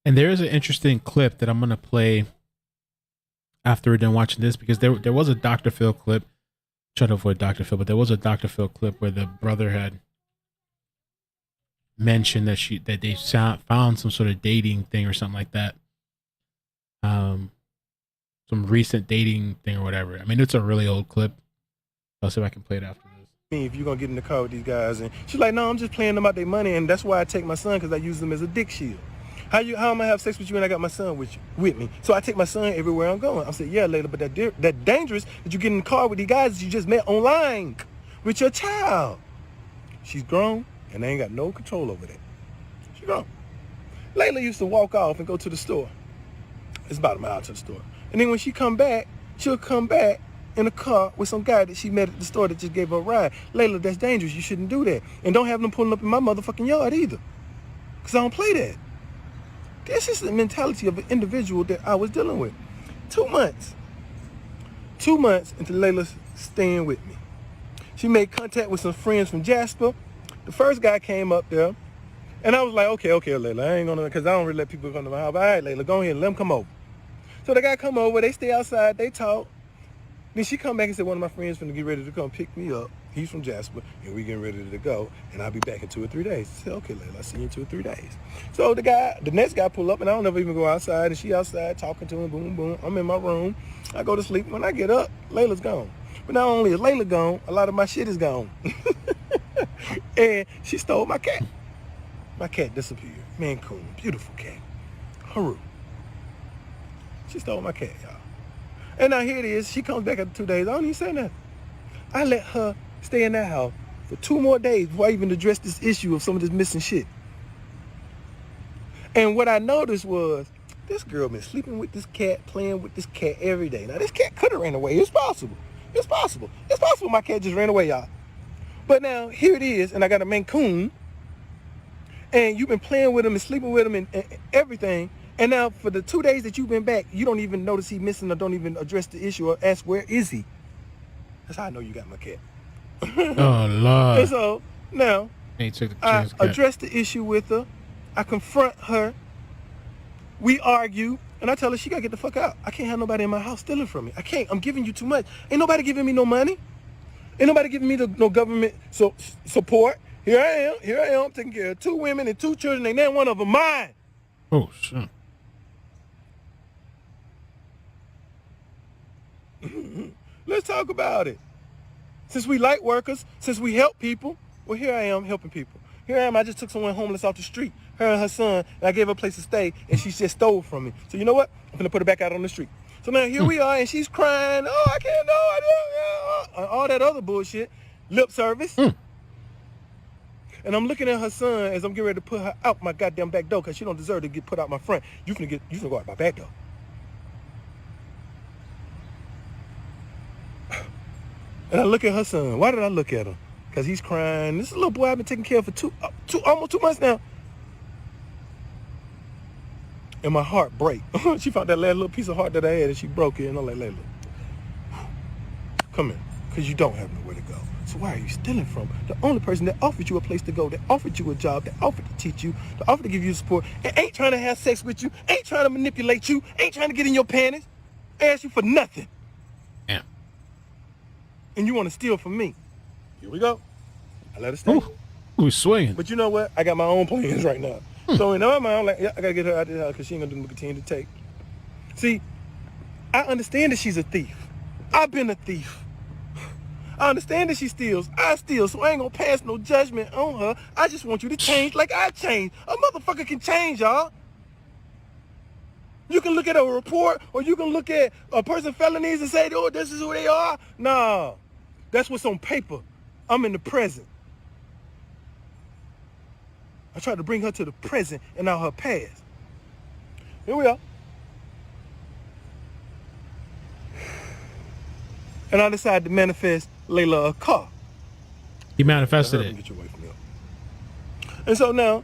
And there is an interesting clip that I'm going to play after we're done watching this, because there was a Dr. Phil clip. Try to avoid Dr. Phil, but there was a Dr. Phil clip where the brother had mentioned that they found some sort of dating thing or something like that. Some recent dating thing or whatever. I mean, it's a really old clip. I'll see if I can play it after this. If you're going to get in the car with these guys, and she's like, no, I'm just playing them out their money, and that's why I take my son, because I use them as a dick shield. How am I going to have sex with you and I got my son with me? So I take my son everywhere I'm going. I said, yeah, Layla, but that dangerous that you get in the car with these guys that you just met online with your child. She's grown, and they ain't got no control over that. She's grown. Layla used to walk off and go to the store. It's about a mile to the store. And then when she come back, she'll come back in a car with some guy that she met at the store that just gave her a ride. Layla, that's dangerous. You shouldn't do that. And don't have them pulling up in my motherfucking yard either, because I don't play that. This is the mentality of an individual that I was dealing with. 2 months. 2 months into Layla's staying with me. She made contact with some friends from Jasper. The first guy came up there, and I was like, okay, Layla, I ain't gonna, because I don't really let people come to my house. All right, Layla, go ahead and let them come over. So the guy come over, they stay outside, they talk. Then she come back and said, one of my friends finna get ready to come pick me up. He's from Jasper, and we getting ready to go, and I'll be back in 2 or 3 days. I said, okay, Layla, I'll see you in 2 or 3 days. So the next guy pull up, and I don't ever even go outside, and she outside talking to him, boom, boom. I'm in my room. I go to sleep. When I get up, Layla's gone. But not only is Layla gone, a lot of my shit is gone. And she stole my cat. My cat disappeared. Mancoon, beautiful cat. Haru. She stole my cat, y'all. And now here it is. She comes back after 2 days. I don't even say nothing. I let her stay in that house for 2 more days before I even addressed this issue of some of this missing shit. And what I noticed was, this girl been sleeping with this cat, playing with this cat every day. Now, this cat could have ran away. It's possible. It's possible. It's possible my cat just ran away, y'all. But now, here it is, and I got a Mancoon, and you've been playing with him and sleeping with him and everything. And now, for the 2 days that you've been back, you don't even notice he missing or don't even address the issue or ask, where is he? That's how I know you got my cat. Oh, Lord. And so, now, I address the issue with her. I confront her. We argue. And I tell her she got to get the fuck out. I can't have nobody in my house stealing from me. I can't. I'm giving you too much. Ain't nobody giving me no money. Ain't nobody giving me no government support. Here I am taking care of 2 women and 2 children. Ain't one of them mine. Oh, shit. Let's talk about it. Since we light workers, since we help people, well, here I am helping people. Here I am, I just took someone homeless off the street, her and her son, and I gave her a place to stay, and she just stole from me. So you know what? I'm gonna put her back out on the street. So now here we are, and she's crying, oh, I can't, no, I don't, all that other bullshit, lip service. And I'm looking at her son as I'm getting ready to put her out my goddamn back door, because she don't deserve to get put out my front. You finna go out my back door. And I look at her son. Why did I look at him? Because he's crying. This is a little boy I've been taking care of for almost 2 months now. And my heart break. She found that last little piece of heart that I had and she broke it. And I'm like, Layla, come here. Because you don't have nowhere to go. So why are you stealing from the only person that offered you a place to go, that offered you a job, that offered to teach you, that offered to give you support, and ain't trying to have sex with you, ain't trying to manipulate you, ain't trying to get in your panties, ask you for nothing. Yeah. And you want to steal from me. Here we go. I let her stay. Ooh, swinging. But you know what? I got my own plans right now. So in my mind, I'm like, yeah, I got to get her out of the house because she ain't going to continue to take. See, I understand that she's a thief. I've been a thief. I understand that she steals. I steal, so I ain't gonna pass no judgment on her. I just want you to change like I changed. A motherfucker can change, y'all. You can look at a report, or you can look at a person's felonies and say, oh, this is who they are. Nah, that's what's on paper. I'm in the present. I tried to bring her to the present and not her past. Here we are. And I decided to manifest Leila a car. He manifested it. Get your away from me. And so now,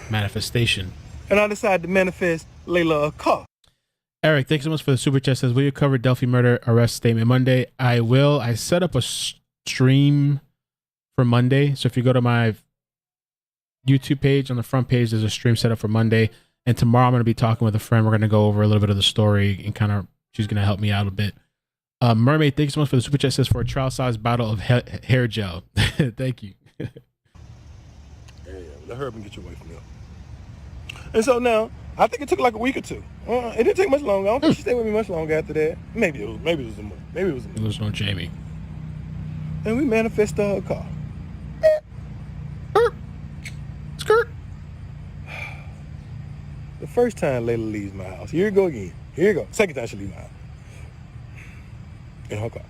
manifestation. And I decided to manifest Leila a car. Eric, thanks so much for the super chat. Says, will you cover Delphi murder arrest statement Monday? I will. I set up a stream for Monday. So if you go to my YouTube page, on the front page, there's a stream set up for Monday. And tomorrow I'm going to be talking with a friend. We're going to go over a little bit of the story and kind of, she's going to help me out a bit. Mermaid, thanks so much for the super chat. Says, for a trial size bottle of hair gel. Thank you. Yeah, let her up and get you away from me. And so now, I think it took like a week or two. It didn't take much longer. I don't think she stayed with me much longer after that. Maybe it was a month. Maybe it was a month. It was on Jamie. And we manifested her car. Skirt. The first time Leila leaves my house. Here you go again. Here you go. Second time she leaves my house. In her car.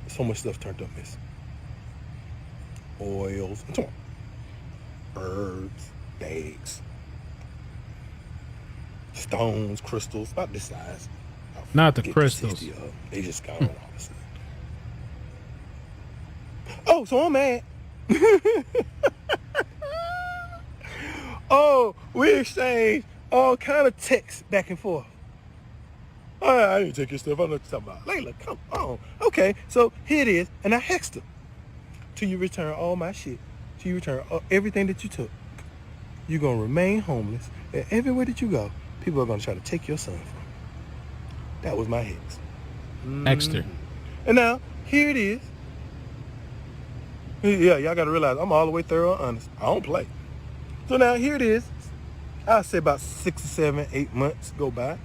So much stuff turned up missing. Oils. Herbs. Bags. Stones, crystals, about this size. Not the crystals. They just gone all of a sudden. Oh, so I'm mad. Oh, we exchanged all kind of texts back and forth. I didn't take your stuff. I know what you're talking about. Leila, come on. Okay, so here it is, and I hexed her. Till you return all my shit. Till you return everything that you took. You're going to remain homeless, and everywhere that you go, people are going to try to take your son from you. That was my hex. Extra. And now, here it is. Yeah, y'all got to realize I'm all the way thorough and honest. I don't play. So now, here it is. I'll say about 6 or 7, 8 months go by.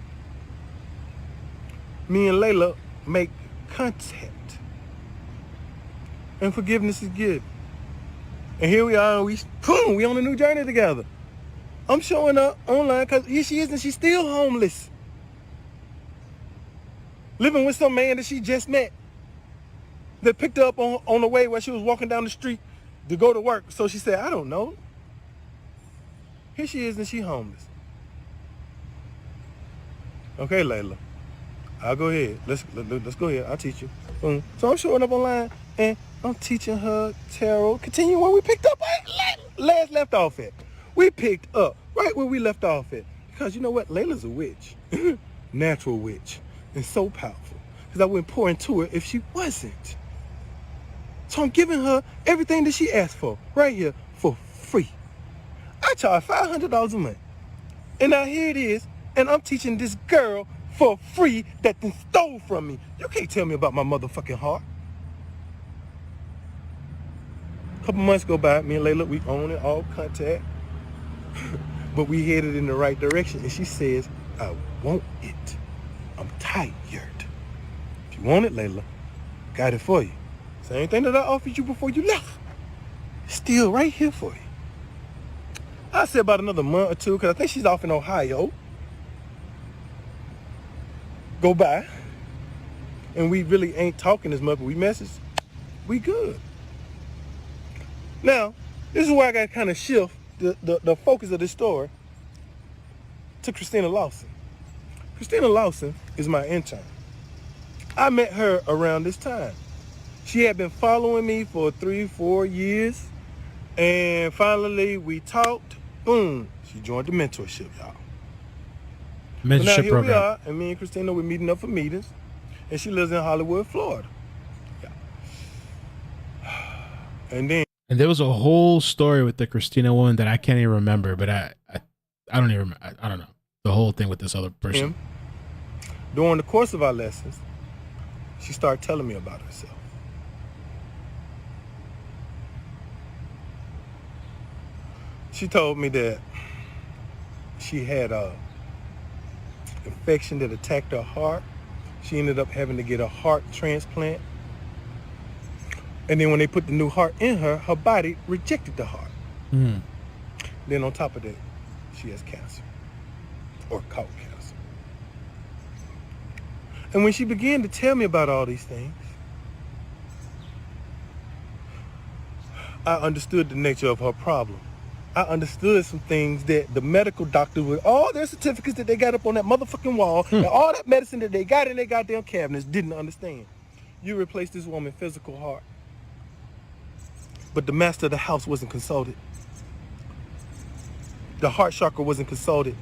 Me and Leila make contact. And forgiveness is given. And here we are, we on a new journey together. I'm showing up online because here she is and she's still homeless. Living with some man that she just met. That picked her up on the way while she was walking down the street to go to work. So she said, I don't know. Here she is and she's homeless. Okay, Leila. I'll go ahead. Let's go ahead. I'll teach you. So I'm showing up online and I'm teaching her tarot. Continue where we picked up last left off at. We picked up right where we left off at. Because you know what? Leila's a witch. Natural witch. And so powerful. Because I wouldn't pour into her if she wasn't. So I'm giving her everything that she asked for right here for free. I charge $500 a month. And now here it is. And I'm teaching this girl for free that then stole from me. You can't tell me about my motherfucking heart. Couple months go by, me and Leila, we own it, all contact. But we headed in the right direction. And she says, I want it. I'm tired. If you want it, Leila, got it for you. Same thing that I offered you before you left. Still right here for you. I said about another month or two, because I think she's off in Ohio. Go by. And we really ain't talking as much, but we message. We good. Now, this is where I got to kind of shift the focus of this story to Christina Lawson. Christina Lawson is my intern. I met her around this time. She had been following me for 3-4 years. And finally, we talked. Boom. She joined the mentorship, y'all. Mentorship so now here program. we are, and me and Christina, we're meeting up for meetings. And she lives in Hollywood, Florida. Yeah. And there was a whole story with the Christina one that I can't even remember, but I don't even remember. I don't know. The whole thing with this other person. During the course of our lessons, she started telling me about herself. She told me that she had a infection that attacked her heart. She ended up having to get a heart transplant. And then when they put the new heart in her, her body rejected the heart. Mm. Then on top of that, she has cancer, or caught cancer. And when she began to tell me about all these things, I understood the nature of her problem. I understood some things that the medical doctors, with all their certificates that they got up on that motherfucking wall, and all that medicine that they got in their goddamn cabinets, didn't understand. You replaced this woman's physical heart, but the master of the house wasn't consulted. The heart chakra wasn't consulted.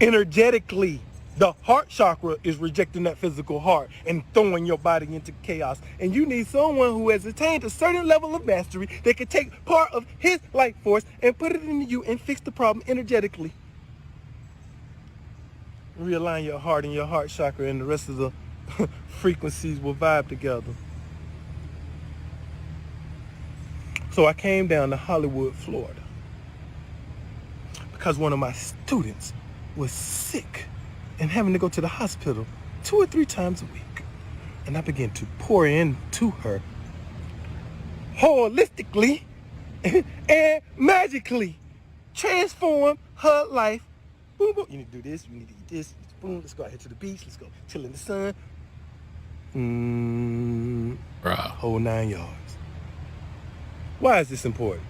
Energetically, the heart chakra is rejecting that physical heart and throwing your body into chaos. And you need someone who has attained a certain level of mastery that can take part of his life force and put it into you and fix the problem energetically. Realign your heart and your heart chakra, and the rest of the frequencies will vibe together. So I came down to Hollywood, Florida, because one of my students was sick and having to go to the hospital 2 or 3 times a week. And I began to pour into her holistically and magically transform her life. Boom, boom. You need to do this, you need to eat this. Boom, let's go out here to the beach, let's go chill in the sun. Whole 9 yards. Why is this important?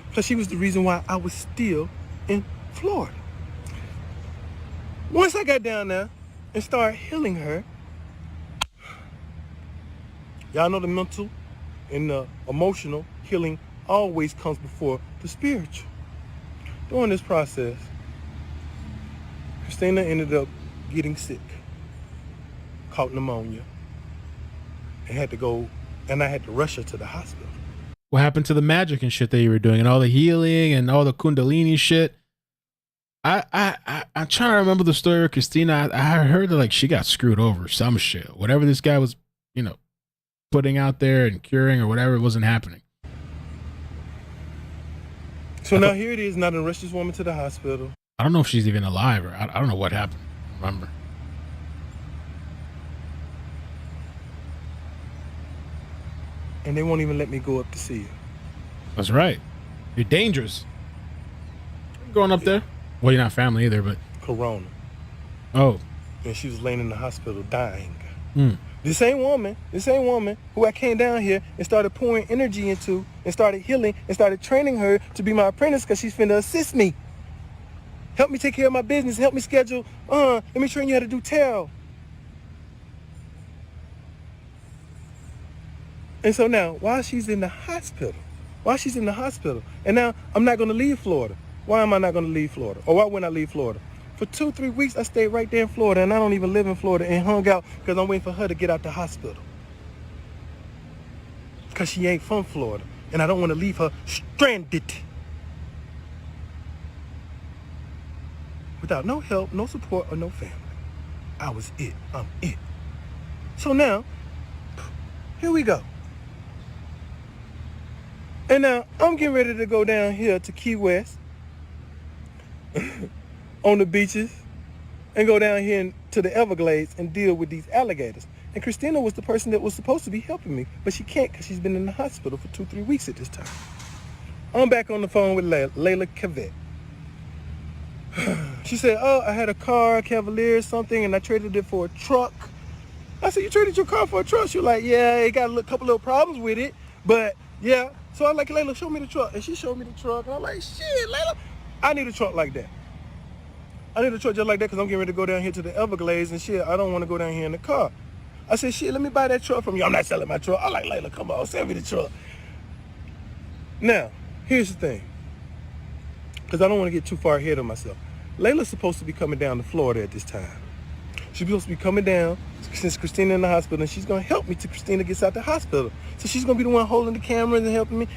Because she was the reason why I was still in Florida. Once I got down there and started healing her, y'all know the mental and the emotional healing always comes before the spiritual. During this process, Christina ended up getting sick, caught pneumonia, and had to go, and I had to rush her to the hospital. What happened to the magic and shit that you were doing and all the healing and all the Kundalini shit? I'm trying to remember the story of Christina. I heard that like she got screwed over some shit. Whatever this guy was, putting out there and curing or whatever, it wasn't happening. So now here it is, now to rush this woman to the hospital. I don't know if she's even alive or I don't know what happened. Remember? And they won't even let me go up to see her. That's right. You're dangerous. Going up there. Well, you're not family either, but Corona. Oh. And she was laying in the hospital dying. Mm. This same woman who I came down here and started pouring energy into and started healing and started training her to be my apprentice because she's finna assist me. Help me take care of my business. Help me schedule. Let me train you how to do tarot. And so now, while she's in the hospital, and now I'm not going to leave Florida. Why am I not going to leave Florida? Or why wouldn't I leave Florida? For 2-3 weeks, I stayed right there in Florida, and I don't even live in Florida, and hung out because I'm waiting for her to get out the hospital. Because she ain't from Florida, and I don't want to leave her stranded. Without no help, no support, or no family. I was it. I'm it. So now, here we go. And now, I'm getting ready to go down here to Key West on the beaches and go down here to the Everglades and deal with these alligators. And Christina was the person that was supposed to be helping me, but she can't because she's been in the hospital for 2-3 weeks at this time. I'm back on the phone with Leila Cavett. She said, I had a car, a Cavalier or something, and I traded it for a truck. I said, you traded your car for a truck? She was like, yeah, it got a couple little problems with it, but yeah. So I was like, Leila, show me the truck. And she showed me the truck, and I'm like, shit, Leila, I need a truck like that. I need a truck just like that because I'm getting ready to go down here to the Everglades and shit. I don't want to go down here in the car. I said, shit, let me buy that truck from you. I'm not selling my truck. I like Leila, come on, sell me the truck. Now, here's the thing. Because I don't want to get too far ahead of myself. Leila's supposed to be coming down to Florida at this time. She's supposed to be coming down since Christina in the hospital, and she's going to help me till Christina gets out the hospital. So she's going to be the one holding the cameras and helping me.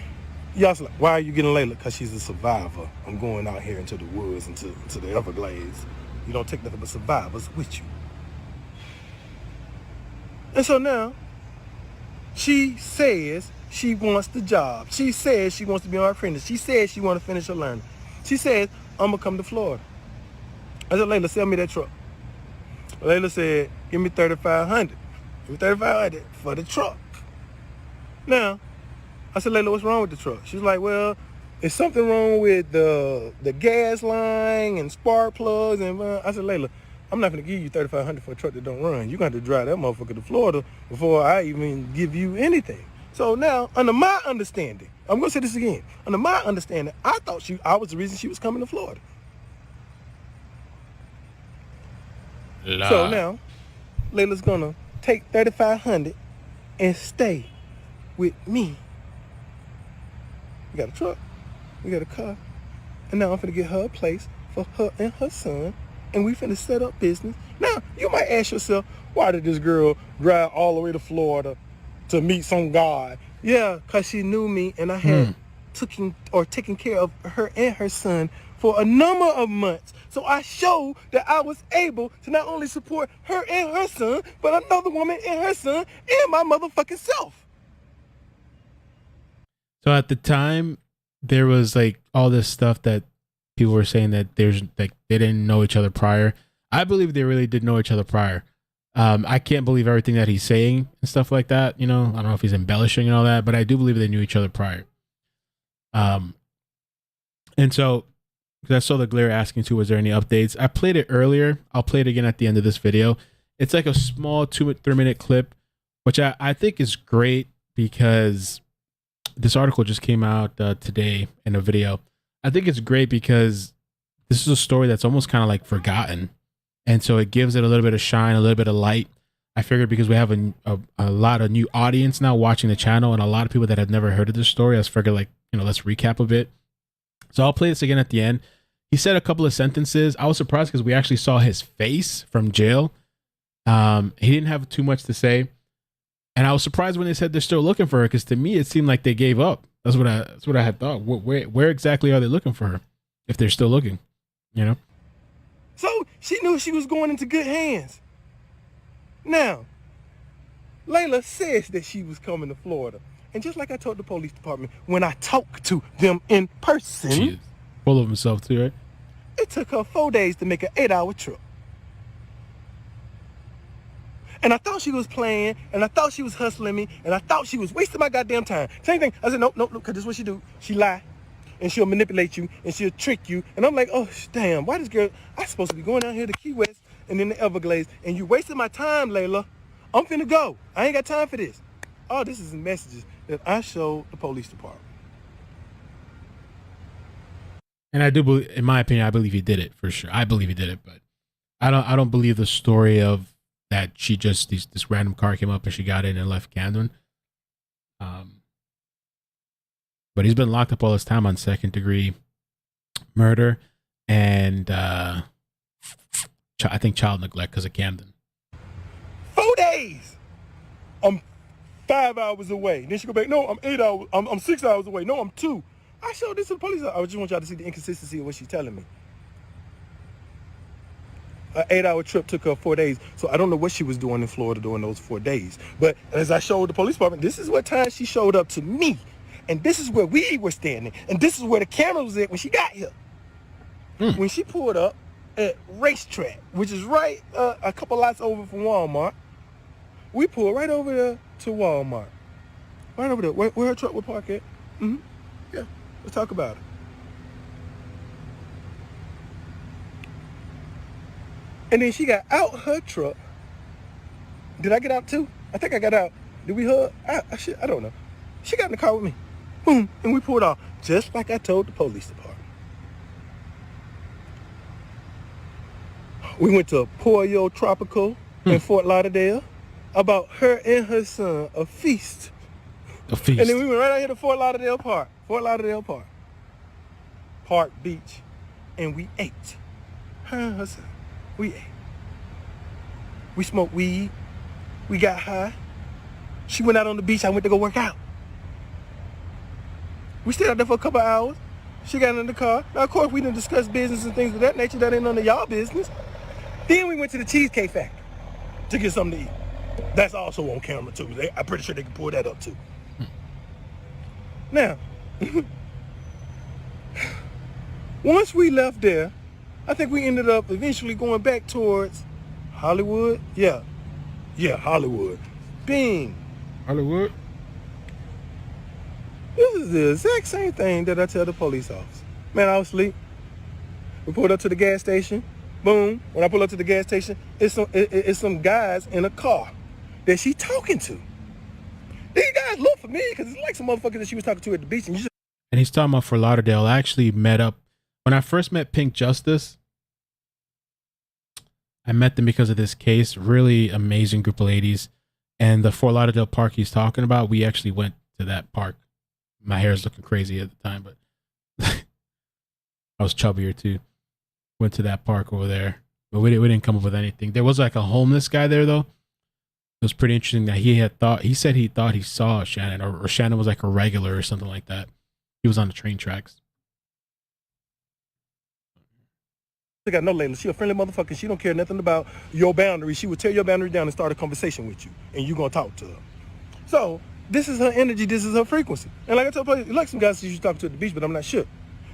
Y'all's like, why are you getting Leila? Because she's a survivor. I'm going out here into the woods, into the Everglades. You don't take nothing but survivors with you. And so now, she says she wants the job. She says she wants to be my friend. She says she wants to finish her learning. She says, I'm going to come to Florida. I said, Leila, sell me that truck. Leila said, give me $3,500. Give me $3,500 for the truck. Now, I said, Leila, what's wrong with the truck? She's like, well, there's something wrong with the gas line and spark plugs. And I said, Leila, I'm not going to give you $3,500 for a truck that don't run. You're going to have to drive that motherfucker to Florida before I even give you anything. So now, under my understanding, I'm going to say this again. Under my understanding, I thought I was the reason she was coming to Florida. So now, Leila's going to take $3,500 and stay with me. We got a truck, we got a car, and now I'm finna get her a place for her and her son, and we finna set up business. Now, you might ask yourself, why did this girl drive all the way to Florida to meet some guy? Yeah, because she knew me, and I had taken care of her and her son for a number of months. So I showed that I was able to not only support her and her son, but another woman and her son and my motherfucking self. So at the time, there was like all this stuff that people were saying that there's like they didn't know each other prior. I believe they really did know each other prior. I can't believe everything that he's saying and stuff like that. You know, I don't know if he's embellishing and all that, but I do believe they knew each other prior. And so, because I saw the Glare asking too, was there any updates? I played it earlier. I'll play it again at the end of this video. It's like a small 2-3 minute clip, which I think is great because this article just came out today in a video. I think it's great because this is a story that's almost kind of like forgotten. And so it gives it a little bit of shine, a little bit of light. I figured because we have a lot of new audience now watching the channel and a lot of people that have never heard of this story, I was figured like, you know, let's recap a bit. So I'll play this again at the end. He said a couple of sentences. I was surprised because we actually saw his face from jail. He didn't have too much to say. And I was surprised when they said they're still looking for her, because to me, it seemed like they gave up. That's what I had thought. Where exactly are they looking for her if they're still looking, you know? So she knew she was going into good hands. Now, Leila says that she was coming to Florida. And just like I told the police department, when I talked to them in person. She's full of himself too, right? It took her 4 days to make an 8-hour trip. And I thought she was playing, and I thought she was hustling me, and I thought she was wasting my goddamn time. Same thing. I said, nope, because this is what she do. She lie, and she'll manipulate you, and she'll trick you. And I'm like, oh, damn, why this girl, I'm supposed to be going down here to Key West and then the Everglades, and you wasting my time, Leila. I'm finna go. I ain't got time for this. Oh, this is messages that I showed the police department. And I do believe, in my opinion, I believe he did it for sure. I believe he did it, but I don't believe the story of that she just this random car came up and she got in and left Kamdyn. But he's been locked up all this time on 2nd-degree murder and I think child neglect because of Kamdyn. 4 days. I'm 5 hours away. Then she go back. No, I'm 8 hours. I'm 6 hours away. No, I'm 2. I showed this to the police. I just want y'all to see the inconsistency of what she's telling me. An 8-hour trip took her 4 days. So I don't know what she was doing in Florida during those 4 days. But as I showed the police department, this is what time she showed up to me. And this is where we were standing. And this is where the camera was at when she got here. When she pulled up at Racetrack, which is right a couple lots over from Walmart. We pulled right over there to Walmart. Right over there. Where her truck would park at. Yeah, let's talk about it. And then she got out her truck. Did I get out too? I think I got out. Did we hug? I don't know. She got in the car with me. Boom, and we pulled off, just like I told the police department. We went to Pollo Tropical in Fort Lauderdale. I bought her and her son a feast. A feast. And then we went right out here to Fort Lauderdale Park. Park Beach. And we ate. Her and her son. We ate. We smoked weed. We got high. She went out on the beach. I went to go work out. We stayed out there for a couple of hours. She got in the car. Now, of course, we didn't discuss business and things of that nature. That ain't none of y'all business. Then we went to the Cheesecake Factory to get something to eat. That's also on camera, too. I'm pretty sure they can pull that up, too. Now, once we left there, I think we ended up eventually going back towards Hollywood. Yeah, Hollywood. Bing. Hollywood. This is the exact same thing that I tell the police officer. Man, I was asleep. We pulled up to the gas station. Boom. When I pull up to the gas station, it's some guys in a car that she talking to. These guys look for me because it's like some motherfuckers that she was talking to at the beach. And he's talking about Fort Lauderdale. I actually met up. When I first met Pink Justice, I met them because of this case. Really amazing group of ladies. And the Fort Lauderdale park he's talking about, we actually went to that park. My hair is looking crazy at the time, but I was chubbier too. Went to that park over there, but we didn't come up with anything. There was like a homeless guy there though. It was pretty interesting that he said he thought he saw Shannon, or Shannon was like a regular or something like that. He was on the train tracks. I got no Leila. She a friendly motherfucker. She don't care nothing about your boundaries. She would tear your boundary down and start a conversation with you, and you gonna talk to her. So this is her energy. This is her frequency. And like I told you, like some guys she used to talk to at the beach, but I'm not sure.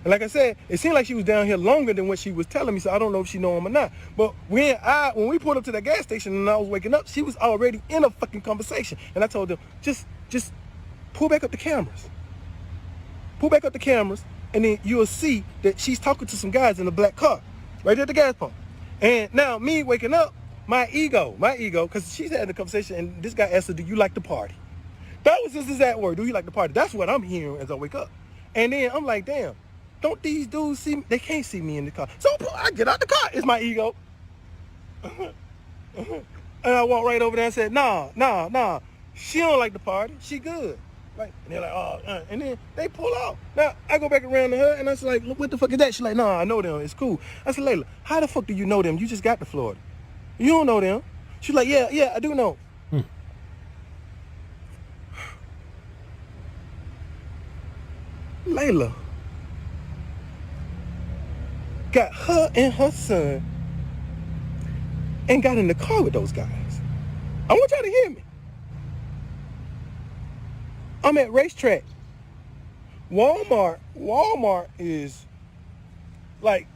And like I said, it seemed like she was down here longer than what she was telling me, so I don't know if she know him or not. But when we pulled up to that gas station and I was waking up, she was already in a fucking conversation. And I told them, just pull back up the cameras. Pull back up the cameras, and then you'll see that she's talking to some guys in a black car right there at the gas pump. And now me waking up, my ego, because she's having a conversation, and this guy asked her, do you like to party? That was his exact word, do you like to party? That's what I'm hearing as I wake up. And then I'm like, damn, don't these dudes see me? They can't see me in the car. So I get out the car. It's my ego. And I walk right over there and said, nah. She don't like to party. She good. Right? And they're like, oh, and then they pull out. Now, I go back around to her, and I was like, what the fuck is that? She's like, nah, I know them. It's cool. I said, Leila, how the fuck do you know them? You just got to Florida. You don't know them. She's like, yeah, I do know. Leila got her and her son and got in the car with those guys. I want y'all to hear me. I'm at Racetrack. Walmart is like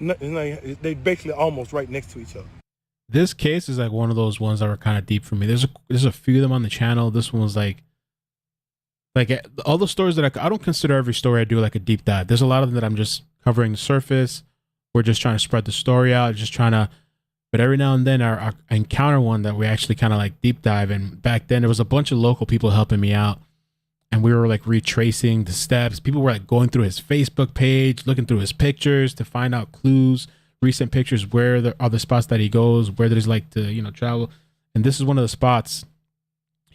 they basically almost right next to each other. This case is like one of those ones that were kind of deep for me. There's a few of them on the channel. This one was like all the stories that I don't consider every story I do like a deep dive. There's a lot of them that I'm just covering the surface. We're just trying to spread the story out, but every now and then I encounter one that we actually kind of like deep dive. And back then there was a bunch of local people helping me out, and we were like retracing the steps. People were like going through his Facebook page, looking through his pictures to find out clues, recent pictures, where the other spots that he goes, where there's like to, travel. And this is one of the spots.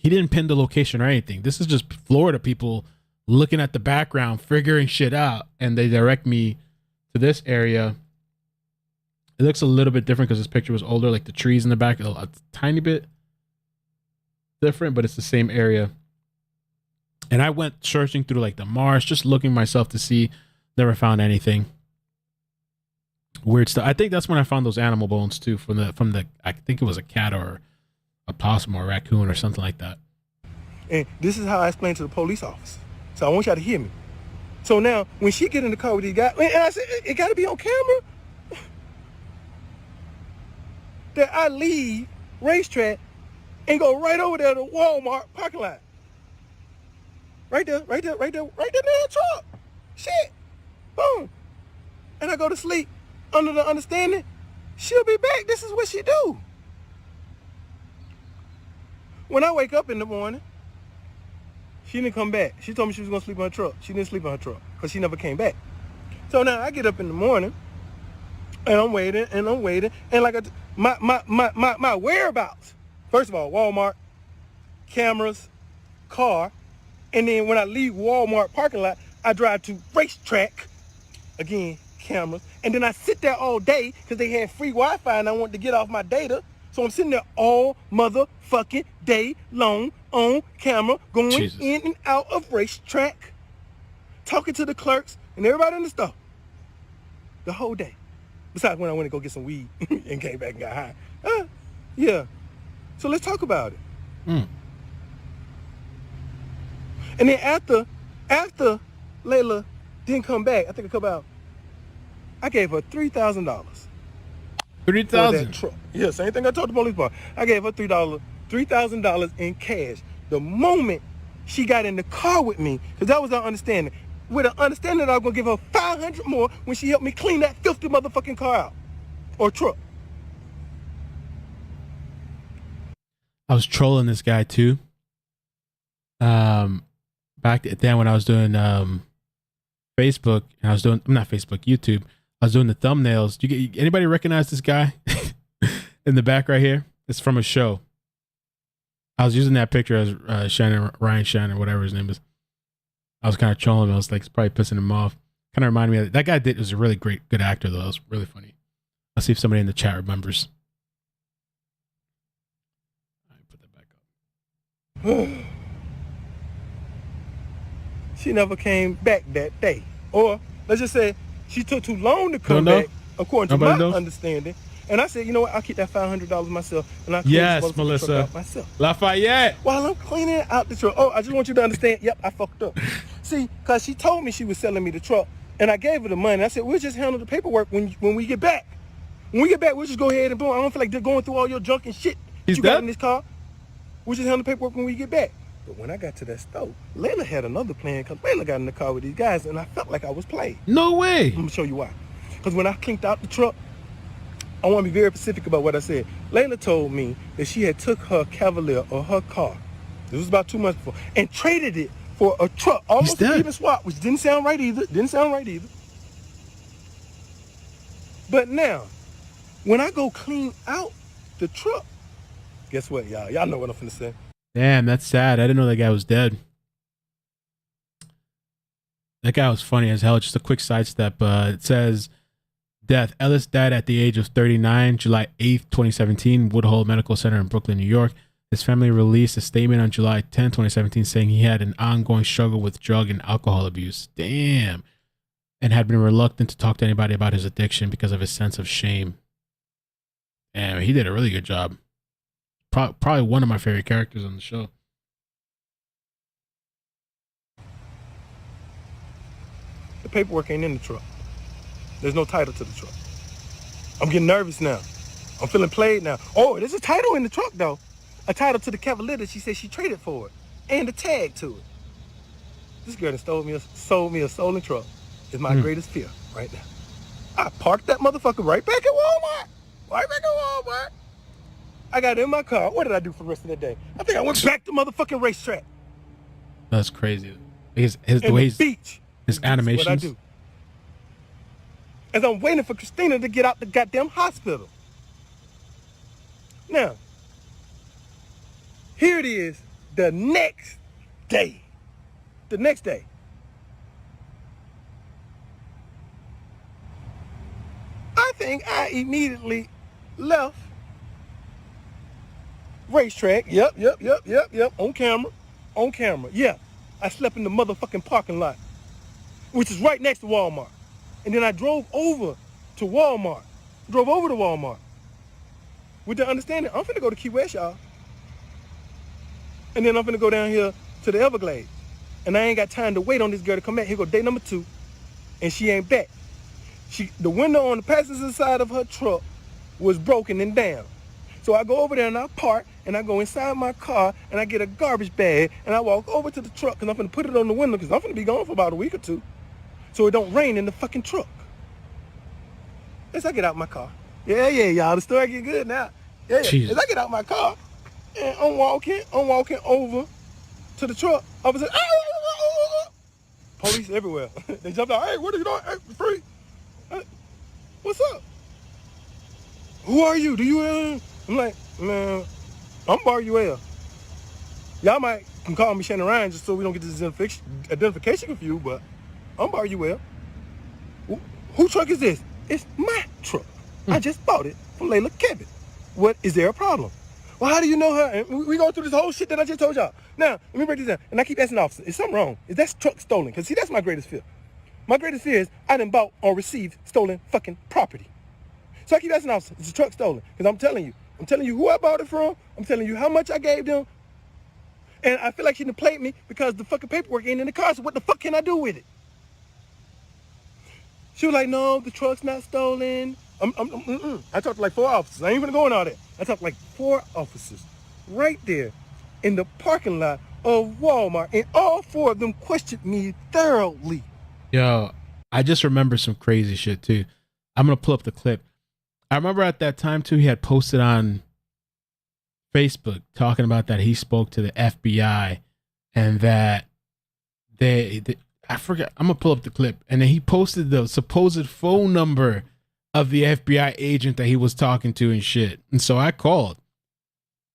He didn't pin the location or anything. This is just Florida people looking at the background, figuring shit out, and they direct me to this area. It looks a little bit different because this picture was older, like the trees in the back, a tiny bit different, but it's the same area. And I went searching through like the marsh, just looking myself to see, never found anything. Weird stuff. I think that's when I found those animal bones too, from the I think it was a cat or a possum or a raccoon or something like that. And this is how I explained to the police officer. So I want y'all to hear me. So now, when she get in the car with these guys, and I said, it got to be on camera, that I leave Racetrack and go right over there to Walmart parking lot. Right there near the truck. Shit. Boom. And I go to sleep under the understanding she'll be back. This is what she do. When I wake up in the morning, she didn't come back. She told me she was going to sleep in her truck. She didn't sleep in her truck because she never came back. So now I get up in the morning. And I'm waiting, and like my whereabouts. First of all, Walmart, cameras, car, and then when I leave Walmart parking lot, I drive to racetrack, again, cameras, and then I sit there all day because they had free Wi-Fi and I wanted to get off my data, so I'm sitting there all motherfucking day long on camera, going in and out of racetrack, talking to the clerks and everybody in the store the whole day. Besides when I went to go get some weed and came back and got high. Yeah. So let's talk about it. And then after Leila didn't come back, I think a couple hours, I gave her $3,000. $3,000? Yeah, same thing I told the police about. I gave her $3,000 in cash. The moment she got in the car with me, because that was our understanding, with an understanding that I was going to give her $500 more when she helped me clean that filthy motherfucking car out. Or truck. I was trolling this guy too. Back then when I was doing Facebook, and I was doing, not Facebook, YouTube, I was doing the thumbnails. Anybody recognize this guy in the back right here? It's from a show. I was using that picture as Ryan Shannon, whatever his name is. I was kind of trolling him. I was like, it's probably pissing him off. Kind of reminded me of that guy. Was a really good actor though. It was really funny. I'll see if somebody in the chat remembers. All right, put that back up. She never came back that day. Or let's just say she took too long to come back, according to my understanding. And I said, you know what? I'll keep that $500 myself, and I'll clean this Melissa. truck out myself. Lafayette. While I'm cleaning out the truck. Oh, I just want you to understand. Yep, I fucked up. See, because she told me she was selling me the truck, and I gave her the money. I said, we'll just handle the paperwork when we get back. When we get back, we'll just go ahead and boom. I don't feel like going through all your junk and shit that you got in this car. We'll just handle the paperwork when we get back. But when I got to that store, Leila had another plan, because Leila got in the car with these guys, and I felt like I was playing. No way. I'm going to show you why. Because when I cleaned out the truck, I want to be very specific about what I said. Leila told me that she had took her Cavalier or her car, this was about 2 months before, and traded it for a truck, almost an even swap, which didn't sound right either. But now, when I go clean out the truck, guess what, y'all? Y'all know what I'm finna say. Damn, that's sad. I didn't know that guy was dead. That guy was funny as hell. Just a quick sidestep. It says, death. Ellis died at the age of 39, July 8th, 2017, Woodhull Medical Center in Brooklyn, New York. His family released a statement on July 10, 2017, saying he had an ongoing struggle with drug and alcohol abuse. Damn. And had been reluctant to talk to anybody about his addiction because of his sense of shame. And he did a really good job. Probably one of my favorite characters on the show. The paperwork ain't in the truck. There's no title to the truck. I'm getting nervous now. I'm feeling played now. Oh, there's a title in the truck though. A title to the Cavalier that she said she traded for it. And a tag to it. This girl that sold me a stolen truck is my greatest fear right now. I parked that motherfucker right back at Walmart. I got in my car. What did I do for the rest of the day? I think I went back to motherfucking racetrack. That's crazy. The way his animations. What I do. As I'm waiting for Christina to get out the goddamn hospital. Now, here it is, the next day. I think I immediately left racetrack. Yep. On camera. Yeah. I slept in the motherfucking parking lot, which is right next to Walmart. And then I drove over to Walmart. With the understanding, I'm finna go to Key West, y'all. And then I'm finna go down here to the Everglades. And I ain't got time to wait on this girl to come back. Here go day number 2. And she ain't back. The window on the passenger side of her truck was broken and down. So I go over there and I park and I go inside my car and I get a garbage bag and I walk over to the truck because I'm finna put it on the window because I'm finna be gone for about a week or 2. So it don't rain in the fucking truck. As I get out my car. Yeah, y'all. The story get good now. Yeah. As I get out my car and I'm walking over to the truck. I was like, police everywhere. They jumped out. Hey, what are you doing? Hey, free. Hey, what's up? who are you? Do you, I'm like, man, I'm Bar-UL. Y'all can call me Shannon Ryan just so we don't get this identification confused, but I'm Bar-UL. Who truck is this? It's my truck. I just bought it from Leila Cavett. What, is there a problem? Well, how do you know her? And we go through this whole shit that I just told y'all. Now, let me break this down. And I keep asking the officer, is something wrong? Is that truck stolen? Because see, that's my greatest fear. My greatest fear is I done bought or received stolen fucking property. So I keep asking the officer, is the truck stolen? Because I'm telling you who I bought it from. I'm telling you how much I gave them. And I feel like she done played me because the fucking paperwork ain't in the car, so what the fuck can I do with it? She was like, no, the truck's not stolen. I talked to like 4 officers. I ain't even going all that. I talked to like 4 officers right there in the parking lot of Walmart, and all 4 of them questioned me thoroughly. Yo, I just remember some crazy shit too. I'm gonna pull up the clip. I remember at that time too, he had posted on Facebook talking about that he spoke to the FBI and that they I forgot. I'm gonna pull up the clip, and then he posted the supposed phone number of the FBI agent that he was talking to and shit. And so I called.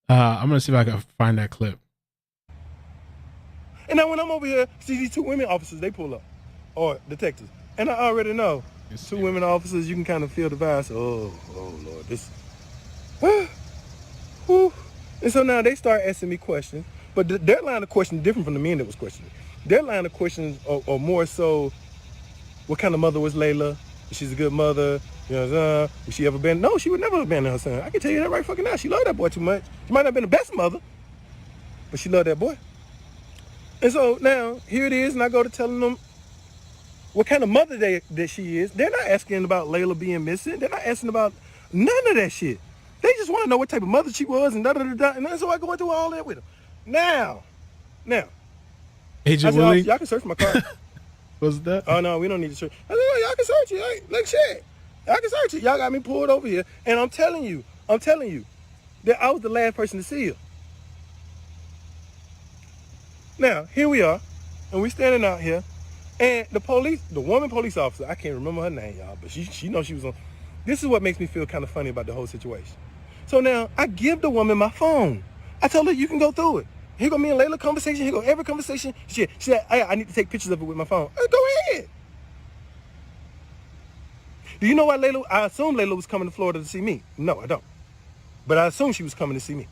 I'm gonna see if I can find that clip. And now when I'm over here, see these 2 women officers, they pull up, or detectives, and I already know 2 women officers. You can kind of feel the vibes. Oh Lord, this. And so now they start asking me questions, but their line of questioning is different from the men that was questioning. Their line of questions are more so, what kind of mother was Leila? She's a good mother. You know, would she ever abandon? No, she would never abandon her son. I can tell you that right fucking now. She loved that boy too much. She might not have been the best mother, but she loved that boy. And so now, here it is, and I go to telling them what kind of mother that she is. They're not asking about Leila being missing. They're not asking about none of that shit. They just want to know what type of mother she was and da-da-da-da. And so I go into all that with them. Now, Agent Willie, y'all can search my car. Was that? Oh, no, we don't need to search. I said, oh, y'all can search it. Hey, like shit. Y'all can search it. Y'all got me pulled over here. And I'm telling you that I was the last person to see her. Now, here we are, and we standing out here, and the woman police officer, I can't remember her name, y'all, but she knows she was on. This is what makes me feel kind of funny about the whole situation. So now, I give the woman my phone. I tell her, you can go through it. Here go me and Leila conversation. Here go every conversation. She said, I need to take pictures of it with my phone. Go ahead. Do you know why Leila? I assume Leila was coming to Florida to see me. No, I don't. But I assume she was coming to see me.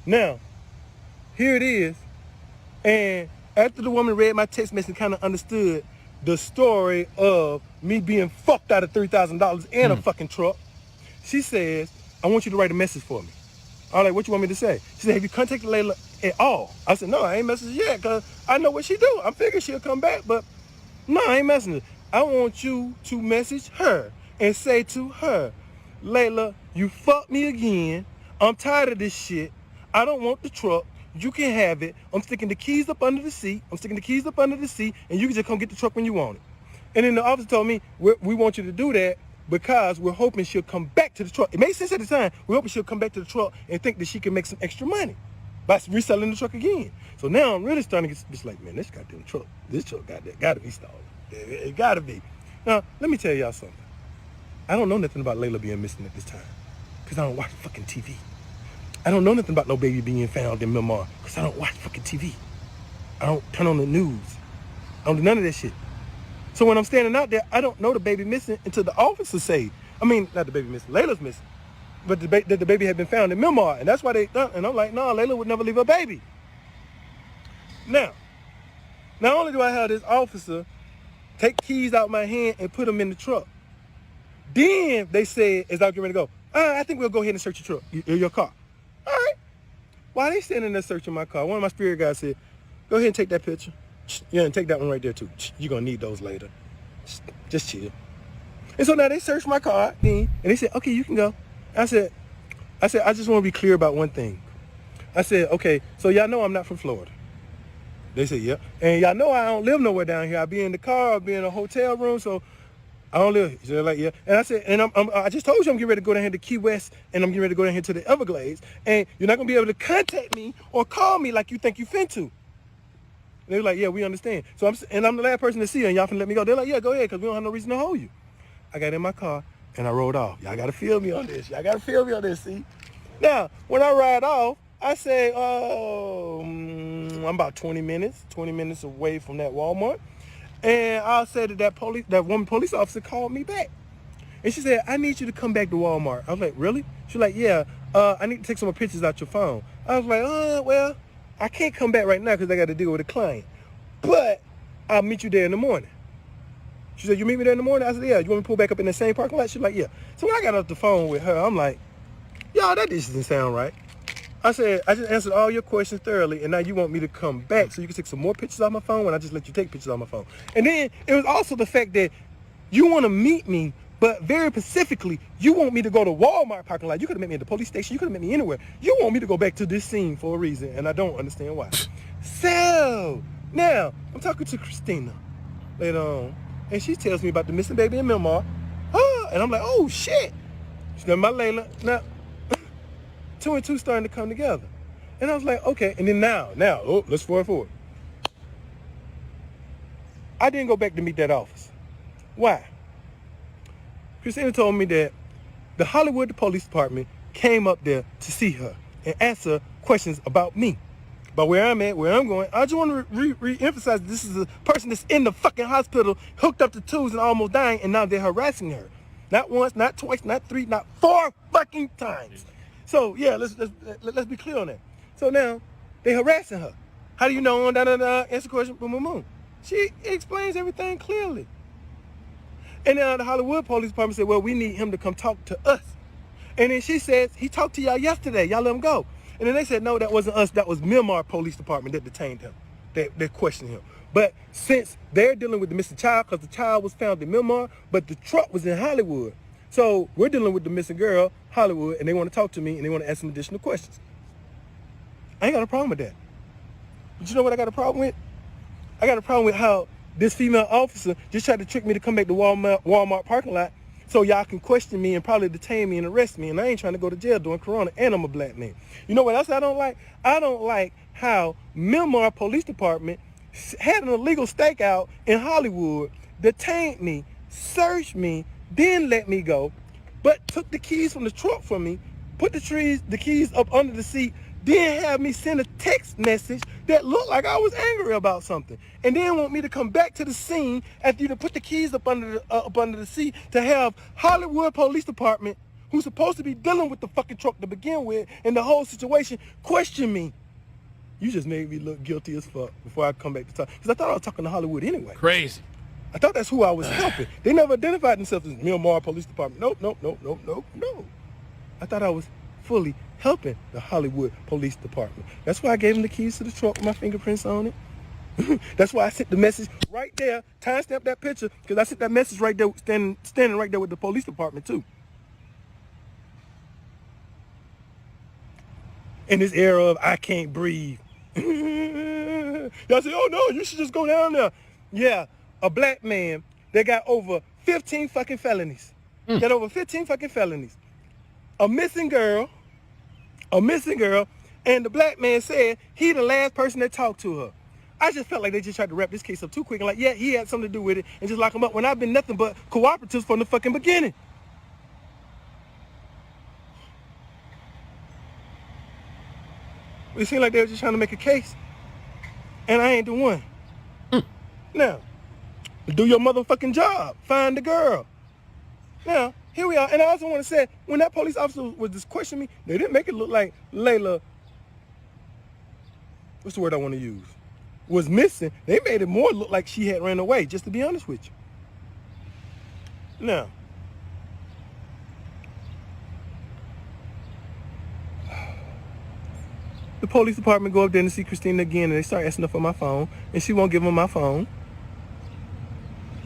Now, here it is. And after the woman read my text message and kind of understood the story of me being fucked out of $3,000 and a fucking truck, she says, I want you to write a message for me. I was like, what you want me to say? She said, have you contacted Leila at all? I said, no, I ain't messaged yet because I know what she do. I figured she'll come back, but no, I ain't messaging her. I want you to message her and say to her, Leila, you fucked me again. I'm tired of this shit. I don't want the truck. You can have it. I'm sticking the keys up under the seat. And you can just come get the truck when you want it. And then the officer told me, we want you to do that because we're hoping she'll come back to the truck. It made sense at the time. We're hoping she'll come back to the truck and think that she can make some extra money by reselling the truck again. So now I'm really starting to get like, man, this goddamn truck, gotta be stolen. It gotta be. Now, let me tell y'all something. I don't know nothing about Leila being missing at this time because I don't watch fucking TV. I don't know nothing about no baby being found in Myanmar because I don't watch fucking TV. I don't turn on the news. I don't do none of that shit. So when I'm standing out there, I don't know the baby missing until the officers say, not the baby missing, Leila's missing, but the baby had been found in Myanmar, and that's why they thought, and I'm like, no, Leila would never leave her baby. Now, not only do I have this officer take keys out my hand and put them in the truck, then they said, as I was getting ready to go, I think we'll go ahead and search your truck, your car. All right. While they standing there searching my car, one of my spirit guys said, go ahead and take that picture. Yeah, and take that one right there too. You're going to need those later. Just chill. And so now they searched my car then, and they said, okay, you can go. I said, I just want to be clear about one thing. I said, okay, so y'all know I'm not from Florida. They said, yeah. And y'all know I don't live nowhere down here. I be in the car, I be in a hotel room, so I don't live here. So they're like, yeah. And I said, and I just told you I'm getting ready to go down here to Key West, and I'm getting ready to go down here to the Everglades, and you're not going to be able to contact me or call me like you think you finna. They were like, yeah, we understand. So I'm the last person to see her, and y'all finna let me go. They're like, yeah, go ahead, because we don't have no reason to hold you. I got in my car, and I rode off. Y'all gotta feel me on this. Y'all gotta feel me on this, see? Now, when I ride off, I say, I'm about 20 minutes away from that Walmart. And I said that woman police officer called me back. And she said, I need you to come back to Walmart. I was like, really? She's like, yeah, I need to take some more pictures out your phone. I was like, well, I can't come back right now because I got to deal with a client. But I'll meet you there in the morning. She said, you meet me there in the morning? I said, yeah. You want me to pull back up in the same parking lot? She's like, yeah. So when I got off the phone with her, I'm like, y'all, that just doesn't sound right. I said, I just answered all your questions thoroughly, and now you want me to come back so you can take some more pictures off my phone when I just let you take pictures off my phone. And then it was also the fact that you want to meet me, but very specifically, you want me to go to Walmart parking lot. You could have met me at the police station. You could have met me anywhere. You want me to go back to this scene for a reason, and I don't understand why. So, now, I'm talking to Christina later on, and she tells me about the missing baby in Myanmar. And I'm like, oh, shit. She's got my Leila. Now, 2 and 2 starting to come together. And I was like, okay. And then now, let's forward. I didn't go back to meet that officer. Why? Christina told me that the Hollywood Police Department came up there to see her and ask her questions about me, about where I'm at, where I'm going. I just want to re-emphasize this is a person that's in the fucking hospital, hooked up to tubes and almost dying, and now they're harassing her. Not once, not twice, not 3, not 4 fucking times. So yeah, let's be clear on that. So now they harassing her. How do you know? Answer the question. Boom, boom, boom. She explains everything clearly. And then the Hollywood Police Department said, well, we need him to come talk to us. And then she says, he talked to y'all yesterday. Y'all let him go. And then they said, no, that wasn't us. That was Myanmar Police Department that detained him. They questioned him. But since they're dealing with the missing child, because the child was found in Myanmar, but the truck was in Hollywood. So we're dealing with the missing girl, Hollywood, and they want to talk to me, and they want to ask some additional questions. I ain't got a problem with that. But you know what I got a problem with? I got a problem with how this female officer just tried to trick me to come back to Walmart parking lot so y'all can question me and probably detain me and arrest me, and I ain't trying to go to jail during Corona, and I'm a black man. You know what else I don't like? I don't like how Myanmar Police Department had an illegal stakeout in Hollywood, detained me, searched me, then let me go, but took the keys from the truck from me, put the keys up under the seat, then have me send a text message that looked like I was angry about something, and then want me to come back to the scene after you to put the keys up under the seat to have Hollywood Police Department, who's supposed to be dealing with the fucking truck to begin with and the whole situation, question me. You just made me look guilty as fuck before I come back to talk, because I thought I was talking to Hollywood anyway. Crazy. I thought that's who I was helping. They never identified themselves as Myanmar Police Department. Nope. I thought I was fully helping the Hollywood Police Department. That's why I gave them the keys to the truck with my fingerprints on it. That's why I sent the message right there, timestamp that picture, because I sent that message right there, standing right there with the police department too. In this era of I can't breathe. Y'all say, oh no, you should just go down there. Yeah, a black man that got over 15 fucking felonies. Got over 15 fucking felonies. A missing girl, and the black man said he the last person that talked to her. I just felt like they just tried to wrap this case up too quick and like, yeah, he had something to do with it and just lock him up when I've been nothing but cooperatives from the fucking beginning. It seemed like they were just trying to make a case, and I ain't the one. Now, do your motherfucking job. Find the girl. Now, here we are. And I also want to say, when that police officer was just questioning me, they didn't make it look like Leila, what's the word I want to use, was missing. They made it more look like she had ran away, just to be honest with you. Now, the police department go up there and see Christina again, and they start asking her for my phone, and she won't give them my phone.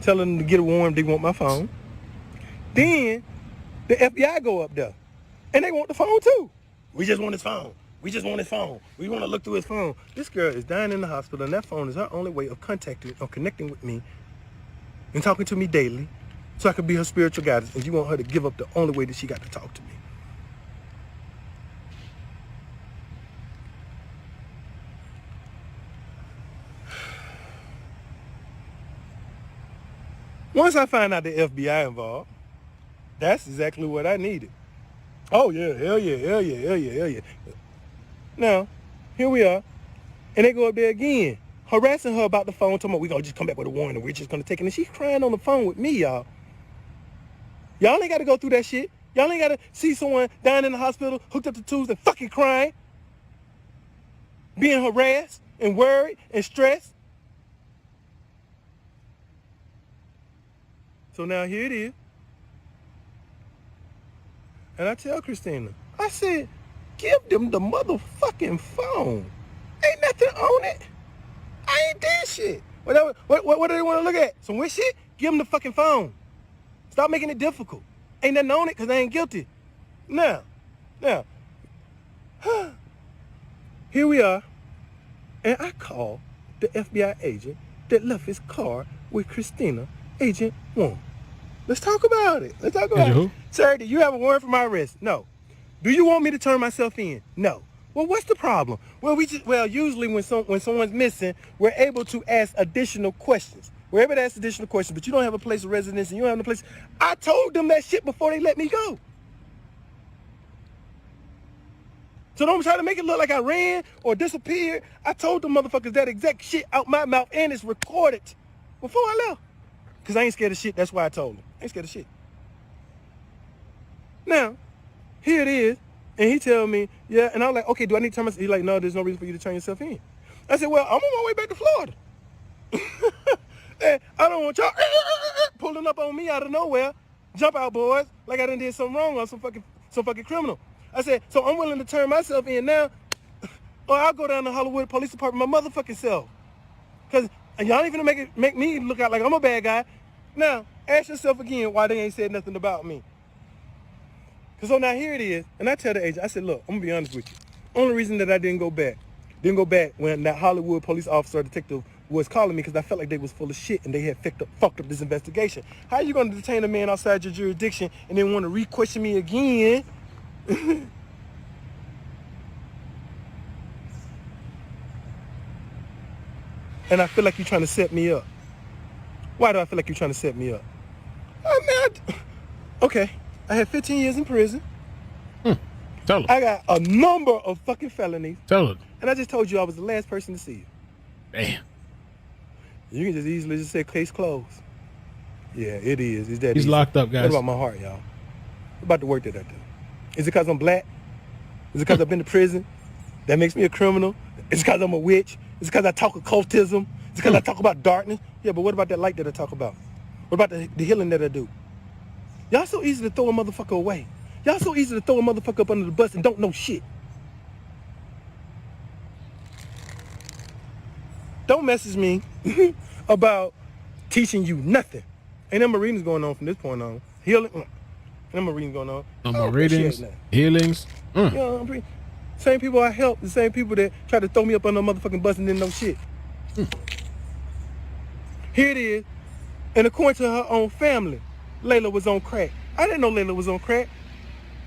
Tell them to get a warrant, they want my phone. Then the FBI go up there, and they want the phone too. We just want his phone. We just want his phone. We want to look through his phone. This girl is dying in the hospital, and that phone is her only way of contacting or connecting with me and talking to me daily so I can be her spiritual guidance, and you want her to give up the only way that she got to talk to me. Once I find out the FBI involved, That's exactly what I needed. Oh, yeah, hell yeah, hell yeah, hell yeah, hell yeah. Now, here we are, and they go up there again, harassing her about the phone, talking about, we're going to just come back with a warrant and we're just going to take it. And she's crying on the phone with me, y'all. Y'all ain't got to go through that shit. Y'all ain't got to see someone dying in the hospital, hooked up to tubes and fucking crying, being harassed and worried and stressed. So now here it is. And I tell Christina, I said, give them the motherfucking phone. Ain't nothing on it. I ain't did shit. What do they want to look at? Some weird shit? Give them the fucking phone. Stop making it difficult. Ain't nothing on it because I ain't guilty. Now, here we are. And I call the FBI agent that left his car with Christina, Agent 1. Let's talk about it. Let's talk about it. Sir, do you have a warrant for my arrest? No. Do you want me to turn myself in? No. Well, what's the problem? Well, usually when someone's missing, we're able to ask additional questions. We're able to ask additional questions, but you don't have a place of residence and you don't have a place. I told them that shit before they let me go. So don't try to make it look like I ran or disappeared. I told them motherfuckers that exact shit out my mouth, and it's recorded before I left. Because I ain't scared of shit. That's why I told them. I ain't scared of shit. Now, here it is. And he tell me, yeah. And I'm like, okay, do I need to turn myself? He's like, no, there's no reason for you to turn yourself in. I said, well, I'm on my way back to Florida. And I don't want y'all pulling up on me out of nowhere. Jump out, boys. Like I done did something wrong on some fucking criminal. I said, so I'm willing to turn myself in now, or I'll go down to Hollywood Police Department my motherfucking self. Because y'all ain't gonna make me look out like I'm a bad guy. Now, ask yourself again why they ain't said nothing about me. Because so now here it is, and I tell the agent, I said, look, I'm gonna be honest with you. Only reason that I didn't go back when that Hollywood police officer detective was calling me because I felt like they was full of shit and they had fucked up this investigation. How are you gonna detain a man outside your jurisdiction and then want to re-question me again? And I feel like you're trying to set me up. Why do I feel like you're trying to set me up? Okay, I had 15 years in prison. Tell her. I got a number of fucking felonies. Tell her. And I just told you I was the last person to see you. Damn. You can just easily just say case closed. Yeah, it is. It's that He's easy. locked up, guys. What about my heart, y'all? What about the work that I do? Is it because I'm black? Is it because I've been to prison? That makes me a criminal? Is it because I'm a witch? Is it because I talk occultism? Is it because I talk about darkness? Yeah, but what about that light that I talk about? What about the healing that I do? Y'all so easy to throw a motherfucker away. Y'all so easy to throw a motherfucker up under the bus and don't know shit. Don't message me about teaching you nothing. Ain't no readings going on from this point on. Healing, ain't no readings going on. No more readings, healings. You know, same people I help, the same people that try to throw me up on the motherfucking bus and didn't know shit. Here it is, and according to her own family, Leila was on crack. I didn't know Leila was on crack.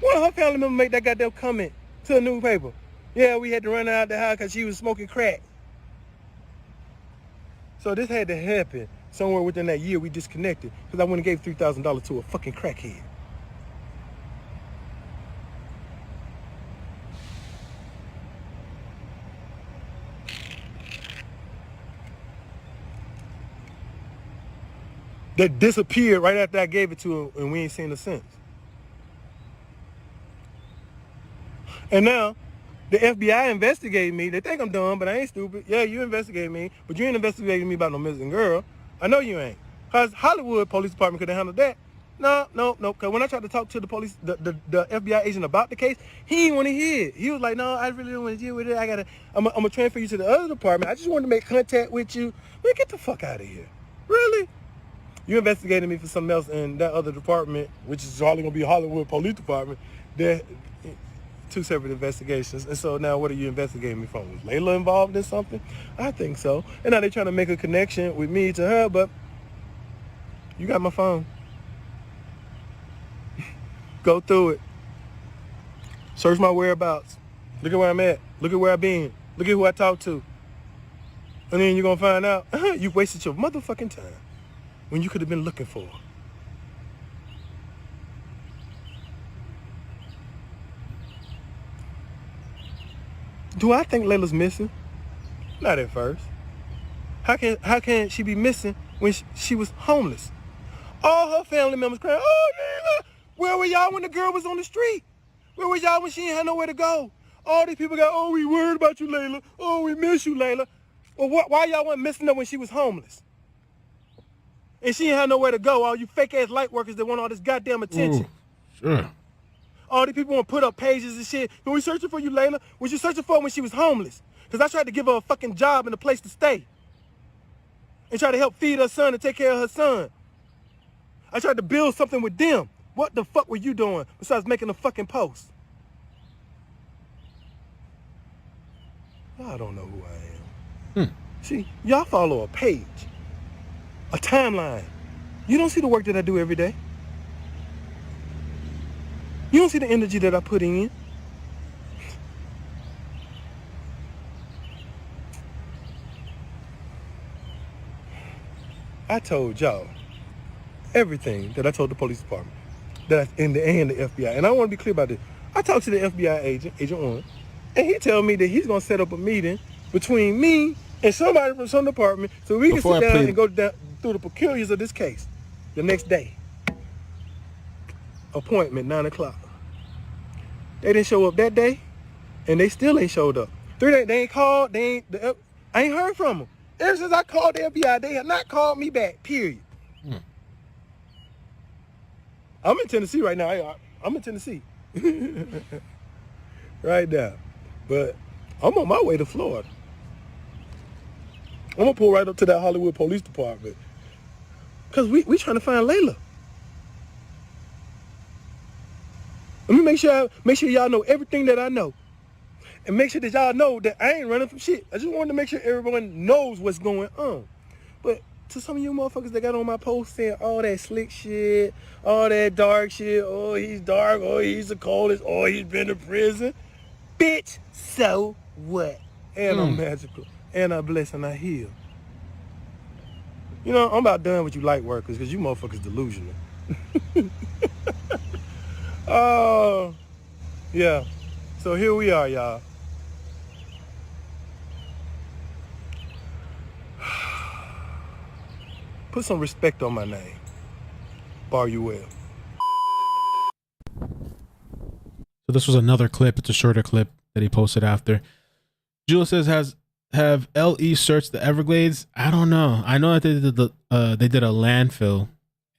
One of her family members made that goddamn comment to the newspaper. Yeah, we had to run out the house because she was smoking crack. So this had to happen somewhere within that year we disconnected because I went and gave $3,000 to a fucking crackhead. That disappeared right after I gave it to her and we ain't seen her since. And now, the FBI investigated me. They think I'm dumb, but I ain't stupid. Yeah, you investigated me, but you ain't investigating me about no missing girl. I know you ain't. Because Hollywood Police Department could have handled that. No. Because when I tried to talk to the police, the FBI agent about the case, he didn't want to hear it. He was like, no, I really don't want to deal with it. I'm going to transfer you to the other department. I just wanted to make contact with you. Man, get the fuck out of here. Really? You investigated me for something else in that other department, which is probably going to be Hollywood Police Department. Two separate investigations. And so now what are you investigating me from? Was Leila involved in something? I think so. And now they're trying to make a connection with me to her, but you got my phone. Go through it. Search my whereabouts. Look at where I'm at. Look at where I've been. Look at who I talked to. And then you're going to find out you wasted your motherfucking time when you could have been looking for her. Do I think Layla's missing? Not at first. How can she be missing when she was homeless? All her family members crying, oh, Layla, where were y'all when the girl was on the street? Where were y'all when she ain't had nowhere to go? All these people got, oh, we worried about you, Layla. Oh, we miss you, Layla. Well, why y'all weren't missing her when she was homeless? And she ain't had nowhere to go, all you fake-ass light workers that want all this goddamn attention. Ooh, sure. All these people want to put up pages and shit. We searching for you, Layla. Was you searching for her when she was homeless? Because I tried to give her a fucking job and a place to stay. And try to help feed her son and take care of her son. I tried to build something with them. What the fuck were you doing besides making a fucking post? I don't know who I am. See, y'all follow a page, a timeline. You don't see the work that I do every day. You don't see the energy that I put in. I told y'all everything that I told the police department, and the FBI. And I want to be clear about this. I talked to the FBI agent, Agent 1, and he told me that he's going to set up a meeting between me and somebody from some department so we can sit down and go down through the peculiars of this case the next day. Appointment, 9 o'clock. They didn't show up that day, and they still ain't showed up. 3 days, they ain't called, I ain't heard from them. Ever since I called the FBI, they have not called me back, period. I'm in Tennessee right now. I'm in Tennessee. Right now. But I'm on my way to Florida. I'm going to pull right up to that Hollywood Police Department. Because we trying to find Layla. Let me make sure y'all know everything that I know. And make sure that y'all know that I ain't running from shit. I just wanted to make sure everyone knows what's going on. But to some of you motherfuckers that got on my post saying all that slick shit, all that dark shit, oh, he's dark, oh, he's the coldest, oh, he's been to prison. Bitch, so what? And I'm magical. And I bless and I heal. You know, I'm about done with you light workers because you motherfuckers delusional. Oh, yeah. So here we are, y'all. Put some respect on my name. Bar you well. So this was another clip. It's a shorter clip that he posted after. Jules says, have LE searched the Everglades? I don't know. I know that they did a landfill,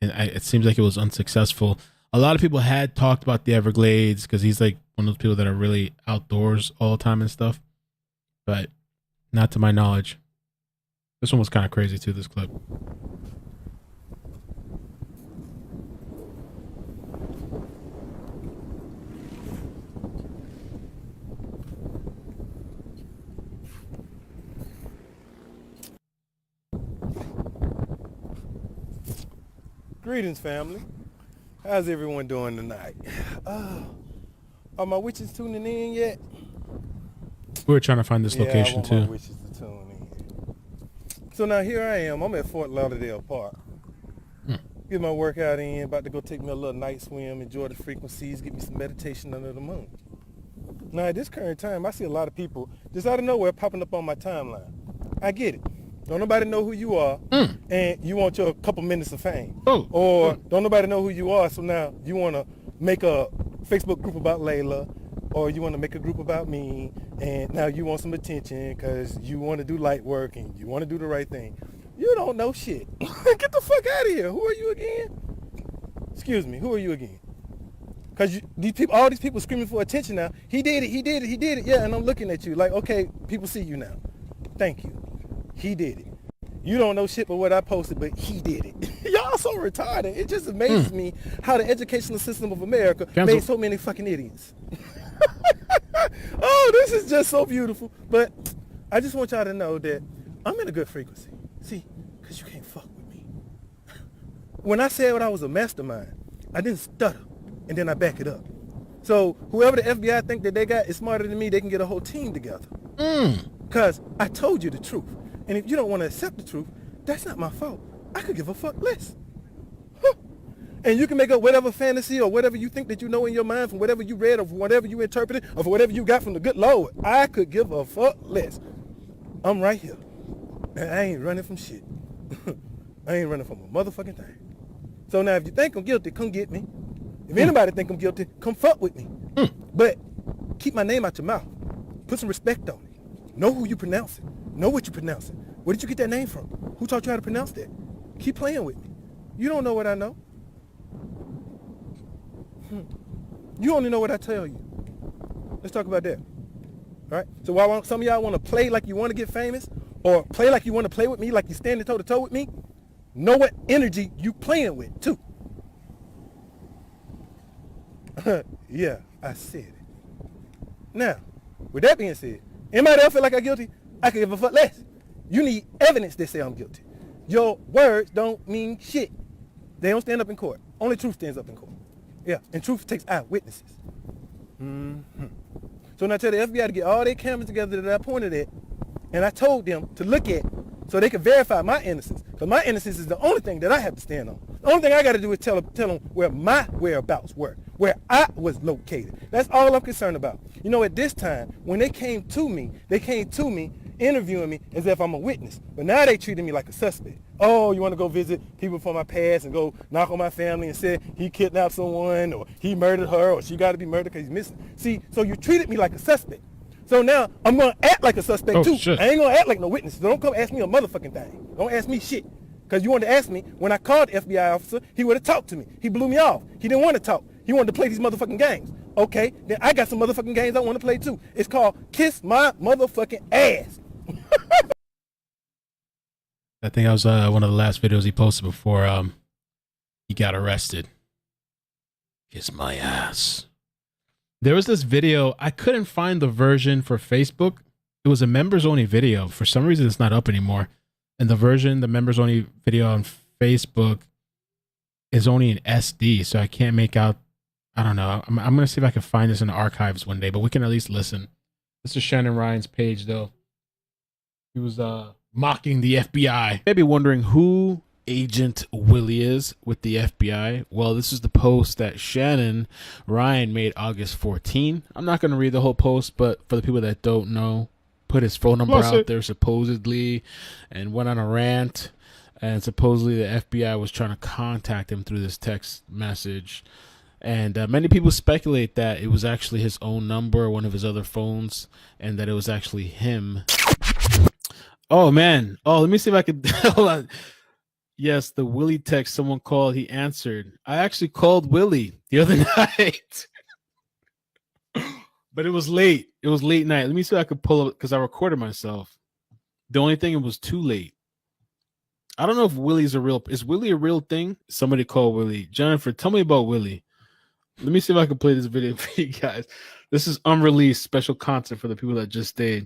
and it seems like it was unsuccessful. A lot of people had talked about the Everglades because he's like one of those people that are really outdoors all the time and stuff, but not to my knowledge. This one was kind of crazy too, this clip. Greetings, family. How's everyone doing tonight? Are my witches tuning in yet? We were trying to find this location too. My witches to tune in. So now here I am. I'm at Fort Lauderdale Park. Get my workout in. About to go take me a little night swim. Enjoy the frequencies. Get me some meditation under the moon. Now at this current time, I see a lot of people just out of nowhere popping up on my timeline. I get it. Don't nobody know who you are, and you want your couple minutes of fame. Or don't nobody know who you are, so now you want to make a Facebook group about Layla, or you want to make a group about me, and now you want some attention because you want to do light work and you want to do the right thing. You don't know shit. Get the fuck out of here. Who are you again? Excuse me, who are you again? Because all these people screaming for attention now. He did it. Yeah, and I'm looking at you like, okay, people see you now. Thank you. He did it. You don't know shit but what I posted, but he did it. Y'all so retarded. It just amazes me how the educational system of America made so many fucking idiots. Oh, this is just so beautiful. But I just want y'all to know that I'm in a good frequency. See, because you can't fuck with me. When I said I was a mastermind, I didn't stutter, and then I back it up. So whoever the FBI think that they got is smarter than me, they can get a whole team together. Because I told you the truth. And if you don't want to accept the truth, that's not my fault. I could give a fuck less. And you can make up whatever fantasy or whatever you think that you know in your mind from whatever you read or from whatever you interpreted or from whatever you got from the good Lord. I could give a fuck less. I'm right here. And I ain't running from shit. I ain't running from a motherfucking thing. So now if you think I'm guilty, come get me. If anybody think I'm guilty, come fuck with me. But keep my name out your mouth. Put some respect on it. Know who you pronounce it. Know what you pronounce it. Where did you get that name from? Who taught you how to pronounce that? Keep playing with me. You don't know what I know. You only know what I tell you. Let's talk about that. All right? So while some of y'all want to play like you want to get famous or play like you want to play with me, like you're standing toe-to-toe with me, know what energy you playing with, too. Yeah, I said it. Now, with that being said, anybody else feel like I'm guilty? I could give a fuck less. You need evidence that say I'm guilty. Your words don't mean shit. They don't stand up in court. Only truth stands up in court. Yeah, and truth takes eyewitnesses. So now I tell the FBI to get all their cameras together that I pointed at, and I told them to look at so they can verify my innocence. Because my innocence is the only thing that I have to stand on. The only thing I got to do is tell them where my whereabouts were, where I was located. That's all I'm concerned about. You know, at this time, when they came to me interviewing me as if I'm a witness. But now they treating me like a suspect. Oh, you want to go visit people from my past and go knock on my family and say he kidnapped someone or he murdered her or she got to be murdered because he's missing. See, so you treated me like a suspect. So now I'm going to act like a suspect too. Shit. I ain't going to act like no witness. So don't come ask me a motherfucking thing. Don't ask me shit. Because you wanted to ask me, when I called the FBI officer, he would have talked to me. He blew me off. He didn't want to talk. He wanted to play these motherfucking games. Okay, then I got some motherfucking games I want to play too. It's called Kiss My Motherfucking Ass. I think that was one of the last videos he posted before he got arrested. Kiss my ass. There was this video. I couldn't find the version for Facebook. It was a members only video. For some reason, it's not up anymore. And the members only video on Facebook is only in SD. So I can't make out. I don't know. I'm going to see if I can find this in the archives one day, but we can at least listen. This is Shannon Ryan's page, though. He was mocking the FBI. Maybe wondering who Agent Willie is with the FBI. Well, this is the post that Shannon Ryan made August 14. I'm not going to read the whole post, but for the people that don't know, put his phone number out there supposedly and went on a rant. And supposedly the FBI was trying to contact him through this text message. And many people speculate that it was actually his own number, one of his other phones, and that it was actually him. Oh, man. Oh, let me see if I could. Hold on. Yes, the Willie text, someone called. He answered. I actually called Willie the other night. But it was late. It was late night. Let me see if I could pull it because I recorded myself. The only thing, it was too late. I don't know if Willie's is Willie a real thing? Somebody call Willie. Jennifer, tell me about Willie. Let me see if I can play this video for you guys. This is unreleased special content for the people that just stayed.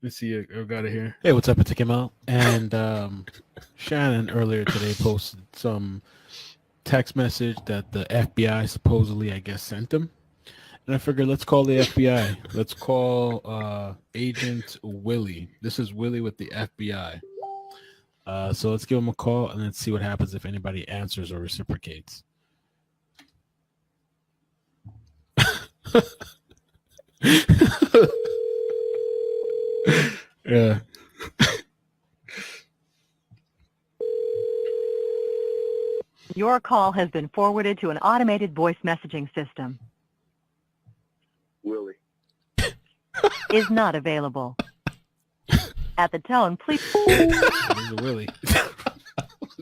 Let's see. I got it here. Hey, what's up, iCkEdMeL? And Shannon earlier today posted some text message that the FBI supposedly, I guess, sent him. And I figured, let's call the FBI. Let's call Agent Willie. This is Willie with the FBI. So let's give him a call and let's see what happens if anybody answers or reciprocates. Yeah. Your call has been forwarded to an automated voice messaging system. Willie is not available. At the tone, please. Willie.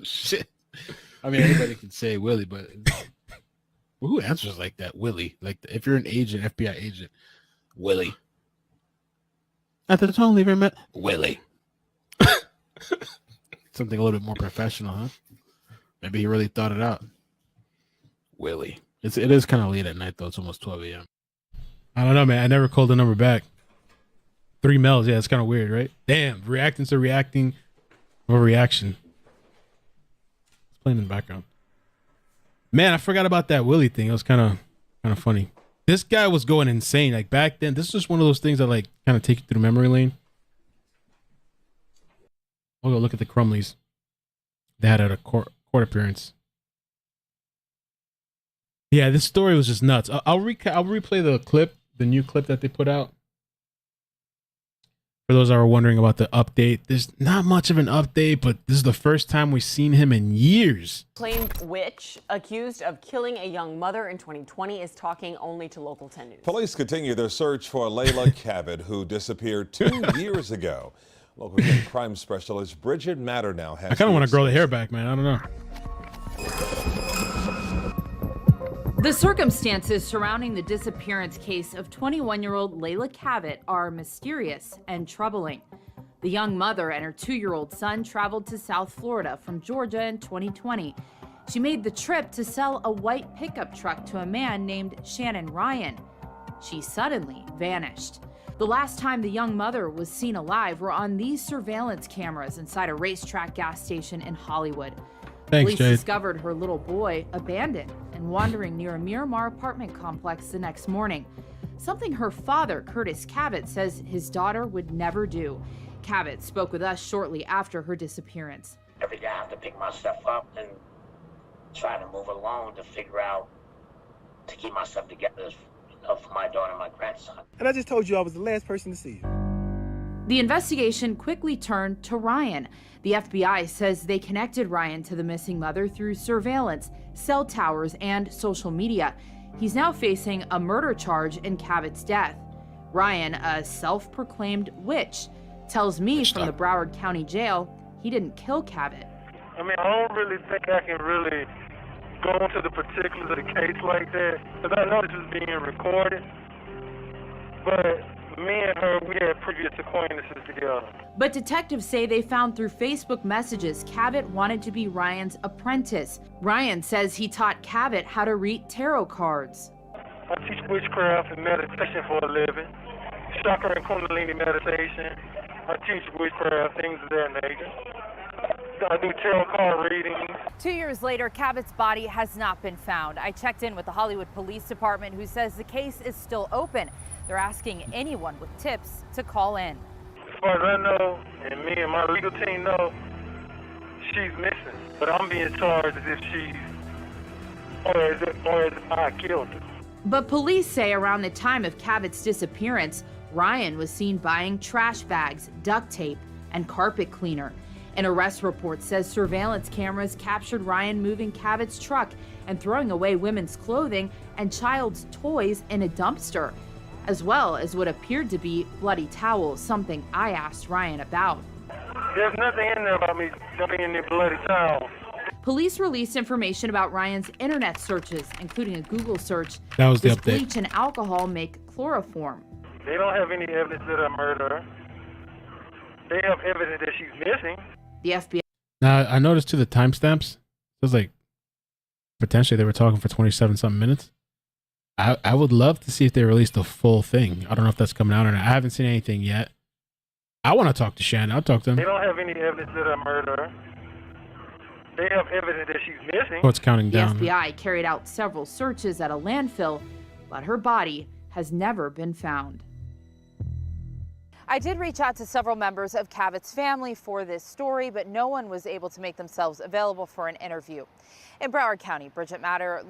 Shit. I mean, anybody can say Willie, but who answers like that? Willie. Like, if you're an agent, FBI agent, Willie. At the tone, leave him at Willie. Something a little bit more professional, huh? Maybe he really thought it out. Willie. It is kind of late at night, though. It's almost 12 a.m. I don't know, man. I never called the number back. 3 Mels. Yeah, it's kind of weird, right? Damn. Reacting to reacting or reaction. It's playing in the background. Man, I forgot about that Willie thing. It was kind of funny. This guy was going insane. Like, back then, this is just one of those things that, like, kind of take you through memory lane. We'll go look at the Crumleys. They had a court appearance. Yeah, this story was just nuts. I'll replay the clip, the new clip that they put out. For those that are wondering about the update, there's not much of an update, but this is the first time we've seen him in years. Claimed witch accused of killing a young mother in 2020 is talking only to Local 10 News. Police continue their search for Leila Cavett, who disappeared 2 years ago. Local crime specialist Bridget Matternow has. I kind of want to grow the hair back, man. I don't know. The circumstances surrounding the disappearance case of 21-year-old Leila Cavett are mysterious and troubling. The young mother and her 2-year-old son traveled to South Florida from Georgia in 2020. She made the trip to sell a white pickup truck to a man named Shannon Ryan. She suddenly vanished. The last time the young mother was seen alive were on these surveillance cameras inside a racetrack gas station in Hollywood. Thanks, Police Jade. discovered her little boy abandoned and wandering near a Miramar apartment complex the next morning. Something her father, Curtis Cavett, says his daughter would never do. Cavett spoke with us shortly after her disappearance. Every day I have to pick myself up and try to move along to figure out, to keep myself together, for my daughter and my grandson. And I just told you I was the last person to see you. The investigation quickly turned to Ryan. The FBI says they connected Ryan to the missing mother through surveillance, cell towers, and social media. He's now facing a murder charge in Cavett's death. Ryan, a self-proclaimed witch, tells me from the Broward County Jail he didn't kill Cavett. I mean, I don't really think I can really go into the particulars of the case like that, because I know this is being recorded, but me and her, we had previous acquaintances together. But detectives say they found through Facebook messages Cavett wanted to be Ryan's apprentice. Ryan says he taught Cavett how to read tarot cards. I teach witchcraft and meditation for a living, chakra and kundalini meditation. I teach witchcraft, things of that nature. I do tarot card readings. 2 years later, Cavett's body has not been found. I checked in with the Hollywood Police Department, who says the case is still open. They're asking anyone with tips to call in. As far as I know, and me and my legal team know, she's missing. But I'm being charged as if she's, or as if I killed her. But police say around the time of Cavett's disappearance, Ryan was seen buying trash bags, duct tape, and carpet cleaner. An arrest report says surveillance cameras captured Ryan moving Cavett's truck and throwing away women's clothing and child's toys in a dumpster, as well as what appeared to be bloody towels, something I asked Ryan about. There's nothing in there about me dumping in the bloody towels. Police released information about Ryan's internet searches, including a Google search. That was the Does update. bleach and alcohol make chloroform? They don't have any evidence that I murdered her. They have evidence that she's missing. The FBI. Now, I noticed too the timestamps. It was like potentially they were talking for 27-something minutes. I would love to see if they release the full thing. I don't know if that's coming out or not. I haven't seen anything yet. I want to talk to Shannon. I'll talk to him. They don't have any evidence that I murdered her. They have evidence that she's missing. Oh, it's counting The down. FBI carried out several searches at a landfill, but her body has never been found. I did reach out to several members of Cavett's family for this story, but no one was able to make themselves available for an interview. In Broward County, Bridget Matter.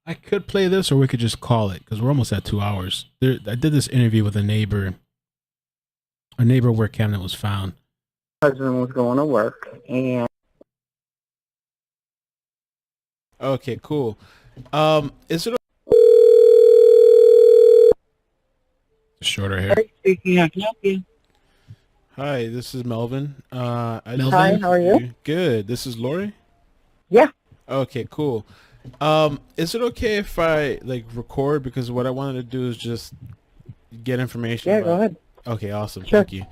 I could play this or we could just call it because we're almost at 2 hours. I did this interview with a neighbor where Kamdyn was found. Husband was going to work and Okay, cool. Is it shorter hair? speaking, I can help you. Hi, this is Melvin. Hi, how are you? Good. This is Lori? Yeah. Okay, cool. Is it okay if I record, because what I wanted to do is just get information Yeah, about... go ahead. Okay, awesome. Sure. Thank you.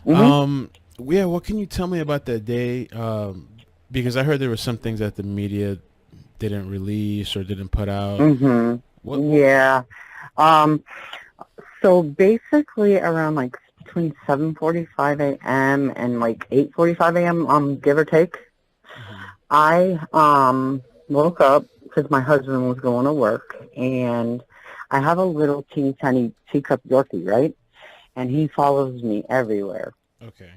Mhm. Yeah, what can you tell me about that day? Because I heard there were some things that the media didn't release or didn't put out. Yeah. So basically around between 7:45 a.m. and 8:45 a.m. Give or take, I woke up because my husband was going to work, and I have a little teeny tiny teacup Yorkie, right? And he follows me everywhere. Okay.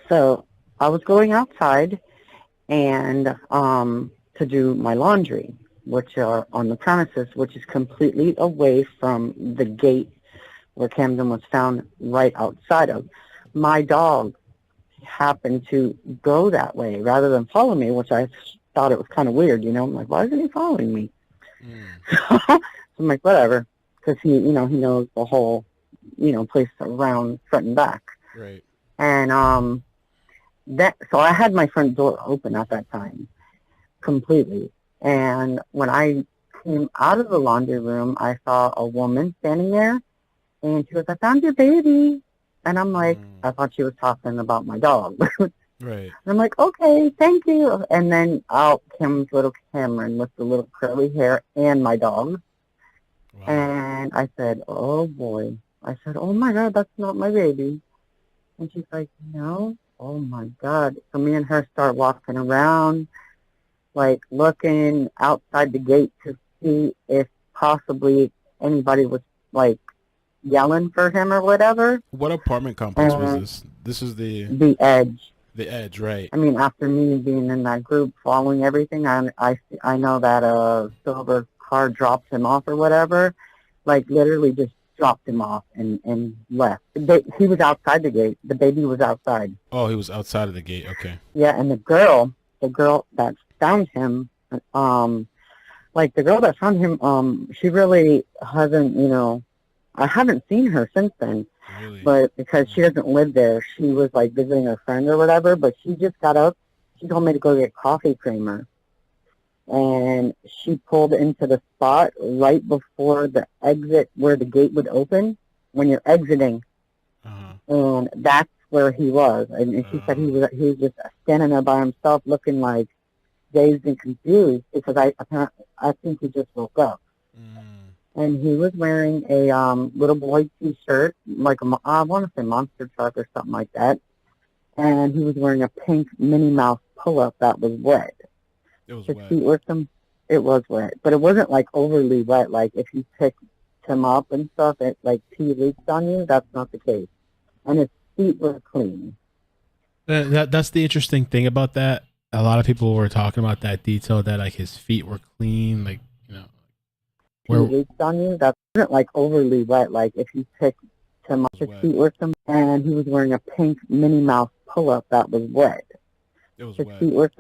So I was going outside and to do my laundry, which are on the premises, which is completely away from the gate where Kamdyn was found, right outside of. My dog happened to go that way rather than follow me, which I thought it was kind of weird, you know. I'm like, why isn't he following me? So I'm like, whatever, because he knows the whole, place around front and back. Right. And so I had my front door open at that time, completely. And when I came out of the laundry room, I saw a woman standing there, and she was, I found your baby. And I'm like, I thought she was talking about my dog. Right. And I'm like, okay, thank you. And then out comes little Cameron with the little curly hair and my dog. Wow. And I said, oh, boy. I said, oh, my God, that's not my baby. And she's like, no. Oh, my God. So me and her start walking around, like looking outside the gate to see if possibly anybody was, like, yelling for him or whatever. What apartment complex was this? This is the Edge. The Edge, right? I mean, after me being in that group, following everything, I know that a silver car dropped him off or whatever. Like literally just dropped him off and left. He was outside the gate. The baby was outside. Oh, he was outside of the gate. Okay. Yeah, and the girl that found him, she really hasn't, I haven't seen her since then, really? But because she doesn't live there, she was like visiting a friend or whatever, but she just got up. She told me to go get coffee creamer, and she pulled into the spot right before the exit where the gate would open when you're exiting, and that's where he was. And she said he was just standing there by himself looking like dazed and confused because I think he just woke up. And he was wearing a little boy T-shirt, like I want to say Monster Truck or something like that. And he was wearing a pink Minnie Mouse pull-up that was wet. It was His wet. feet were it was wet, but it wasn't like overly wet. Like if you picked him up and stuff, it like pee leaks on you. That's not the case. And his feet were clean. That's the interesting thing about that. A lot of people were talking about that detail that like his feet were clean, like. He leaked on you. That wasn't like overly wet. Like if you picked him up, his feet were and he was wearing a pink Minnie Mouse pull-up that was wet. It was his wet. feet were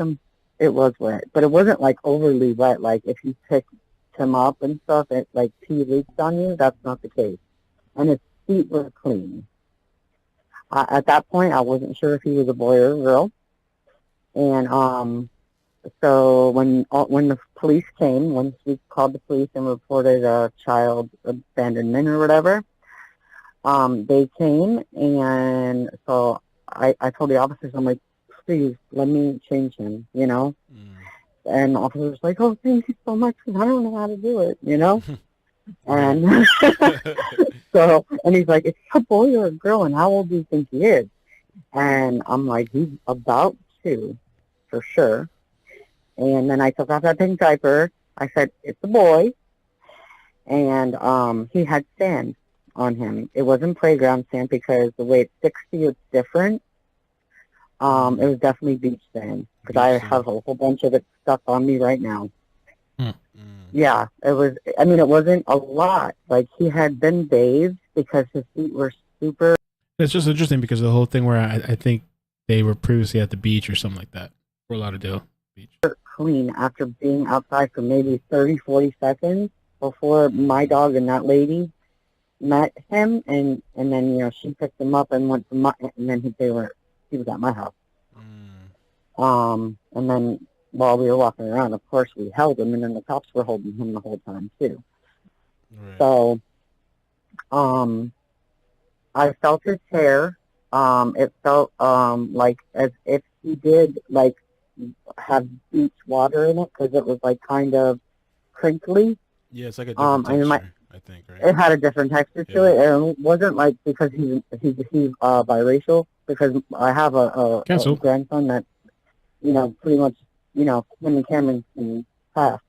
it was wet, but it wasn't like overly wet. Like if you picked him up and stuff, it like pee leaked on you. That's not the case. And his feet were clean. At that point, I wasn't sure if he was a boy or a girl. And so when the police came, once we called the police and reported a child abandonment or whatever, they came, and so I told the officers, I'm like, please let me change him, And the officer was like, oh, thank you so much, because I don't know how to do it, And so, and he's like, is he a boy or a girl, and how old do you think he is? And I'm like, he's about 2, for sure. And then I took off that pink diaper. I said, it's a boy. And he had sand on him. It wasn't playground sand because the way it sticks to you, it's different. It was definitely beach sand because I have a whole bunch of it stuck on me right now. Yeah, it was. I mean, it wasn't a lot. Like, he had been bathed because his feet were super. It's just interesting because the whole thing where I think they were previously at the beach or something like that. Fort Lauderdale Beach. Clean after being outside for maybe 30, 40 seconds before my dog and that lady met him, and then she picked him up and went to and then he was at my house. And then while we were walking around, of course we held him, and then the cops were holding him the whole time too. Right. So I felt his hair. It felt like as if he did like have beach water in it because it was like kind of crinkly. Yeah, it's like a different texture, I think, right? It had a different texture to it, and it wasn't like because he's biracial. Because I have a grandson that pretty much him and Cameron can pass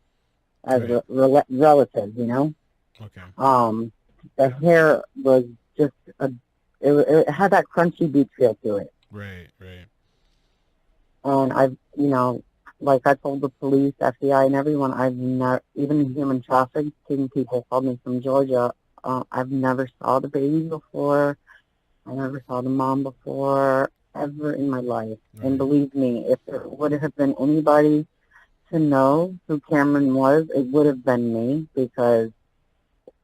as relatives. Okay. The hair was just it had that crunchy beach feel to it. Right. And I've, like I told the police, FBI, and everyone, I've never, even human trafficking people called me from Georgia. I've never saw the baby before. I never saw the mom before, ever in my life. Right. And believe me, if there would have been anybody to know who Kamdyn was, it would have been me, because,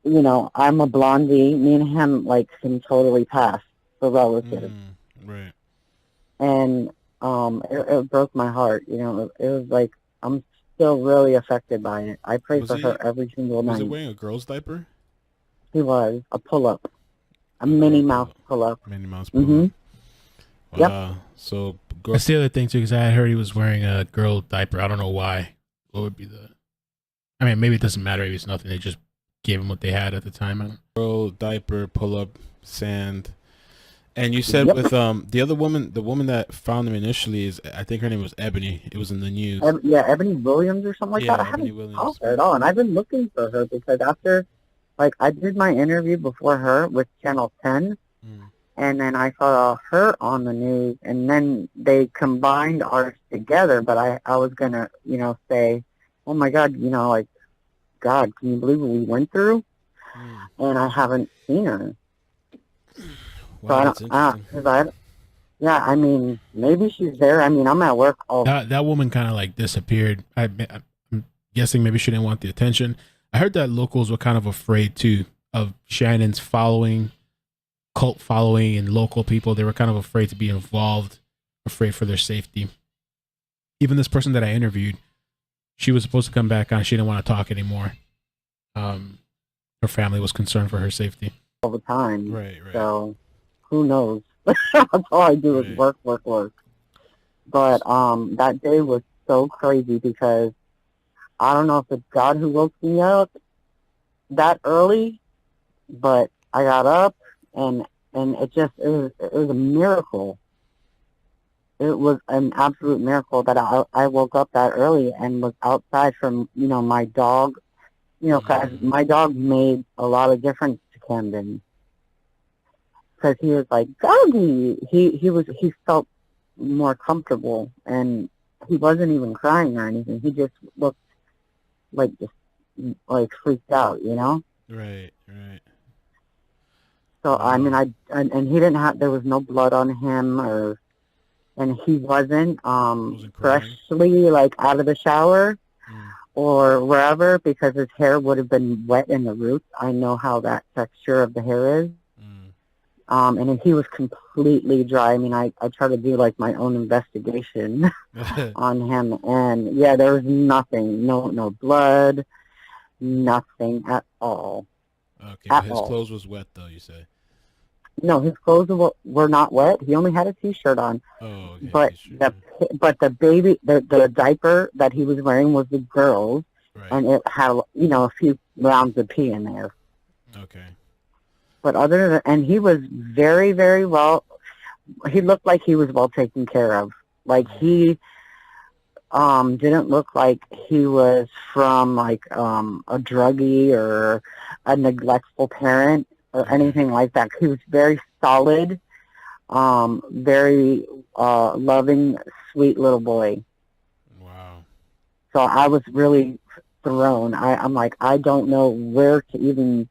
I'm a blondie. Me and him, can totally pass for relatives. Right. And it broke my heart. It was like, I'm still really affected by it. I pray for her every single night. Was he wearing a girl's diaper? He was. A pull-up. A Minnie Mouse pull-up. Minnie Mouse pull-up. Mm-hmm. Wow. Yep. So that's the other thing, too, because I heard he was wearing a girl diaper. I don't know why. What would be the... I mean, maybe it doesn't matter. Maybe it's nothing. They just gave him what they had at the time. Girl diaper, pull-up, sand... And you said with the other woman, the woman that found him initially I think her name was Ebony. It was in the news. Ebony Williams or something like that. I haven't called her at all, and I've been looking for her because after, I did my interview before her with Channel 10, and then I saw her on the news, and then they combined ours together. But I was gonna, say, oh my God, God, can you believe what we went through? And I haven't seen her. Wow, so I mean, maybe she's there. I mean, I'm at work all that woman kind of disappeared. I'm guessing maybe she didn't want the attention. I heard that locals were kind of afraid too of Shannon's following, cult following, and local people. They were kind of afraid to be involved, afraid for their safety. Even this person that I interviewed, she was supposed to come back on. She didn't want to talk anymore. Her family was concerned for her safety all the time. Right. So who knows? That's all I do is work. But that day was so crazy because I don't know if it's God who woke me up that early, but I got up and it was a miracle. It was an absolute miracle that I woke up that early and was outside from, my dog, because my dog made a lot of difference to Kamdyn. Because he was like, doggy. He felt more comfortable, and he wasn't even crying or anything. He just looked freaked out, Right. So I mean, and he didn't have. There was no blood on him, and he wasn't freshly out of the shower or wherever, because his hair would have been wet in the roots. I know how that texture of the hair is. And he was completely dry. I mean, I tried to do my own investigation on him, and there was nothing, no blood, nothing at all. Okay, but his clothes was wet though, you say? No, his clothes were not wet. He only had a t-shirt on. Oh, okay. But the baby, the diaper that he was wearing was the girl's, and it had a few rounds of pee in there. Okay. But other than, and he was very, very well, he looked like he was well taken care of. He didn't look like he was from a druggie or a neglectful parent or anything like that. He was very solid, very loving, sweet little boy. Wow. So I was really thrown. I'm like, I don't know where to even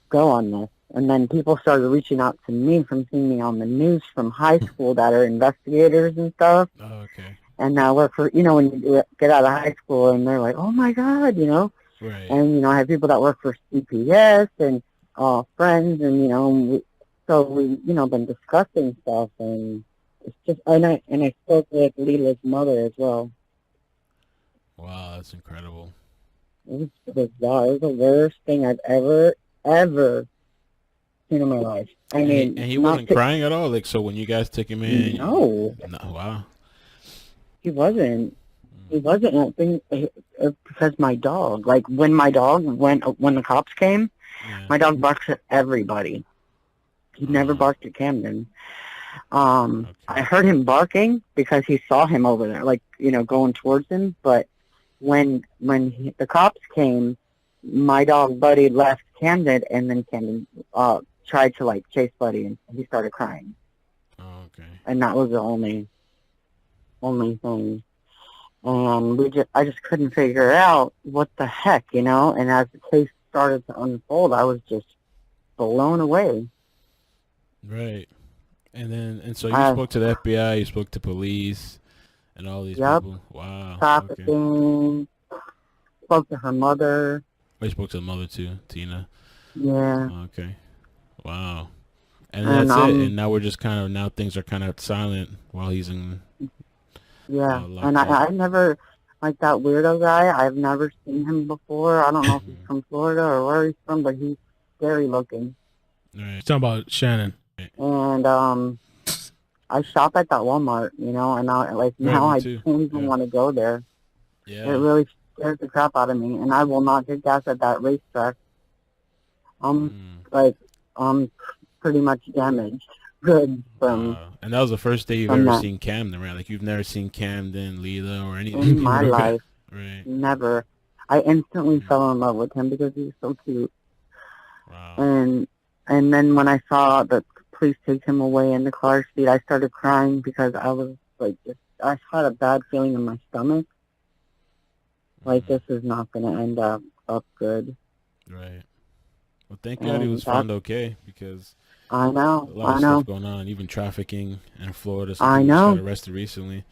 go on this. And then people started reaching out to me from seeing me on the news from high school that are investigators and stuff. Oh, okay. And now work for, when you get out of high school and they're like, oh my God, Right. And, I have people that work for CPS and friends and, so we, been discussing stuff, and it's just, and I spoke with Leila's mother as well. Wow, that's incredible. It was bizarre. It was the worst thing I've ever seen in my life. I mean, and he wasn't crying at all. So when you guys took him in, no, wow, he wasn't. He wasn't. I think because my dog, when the cops came, my dog barks at everybody. He never barked at Kamdyn. I heard him barking because he saw him over there, going towards him. But when the cops came, my dog Buddy left Kamdyn, and then Kamdyn tried to chase Buddy, and he started crying. Oh, okay. And that was the only only thing. And I just couldn't figure out what the heck, you know. And as the case started to unfold, I was just blown away. Right. And so you spoke to the FBI, you spoke to police, and all these people. Wow. Trafficking. Okay. Spoke to her mother. I spoke to the mother too, Tina. Yeah. Okay. Wow. And that's it. And now we're just now things are kind of silent while he's in. Yeah. And I never, like that weirdo guy, I've never seen him before. I don't know if he's from Florida or where he's from, but he's scary looking. All right. Talking about Shannon. And I shop at that Walmart, you know, and now I don't even want to go there. Yeah. It really scares the crap out of me, and I will not get gas at that racetrack. I'm pretty much damaged. Good from. And that was the first day you've ever seen Kamdyn, right? Like you've never seen Kamdyn, Leila, or anything in my life. Right. Never. I instantly fell in love with him because he was so cute. Wow. And then when I saw the police take him away in the car seat, I started crying because I was like, I had a bad feeling in my stomach. Like this is not going to end up good. Right. Well, thank God he was found okay, because I know. A lot of stuff going on, even trafficking in Florida. I know. Got arrested recently.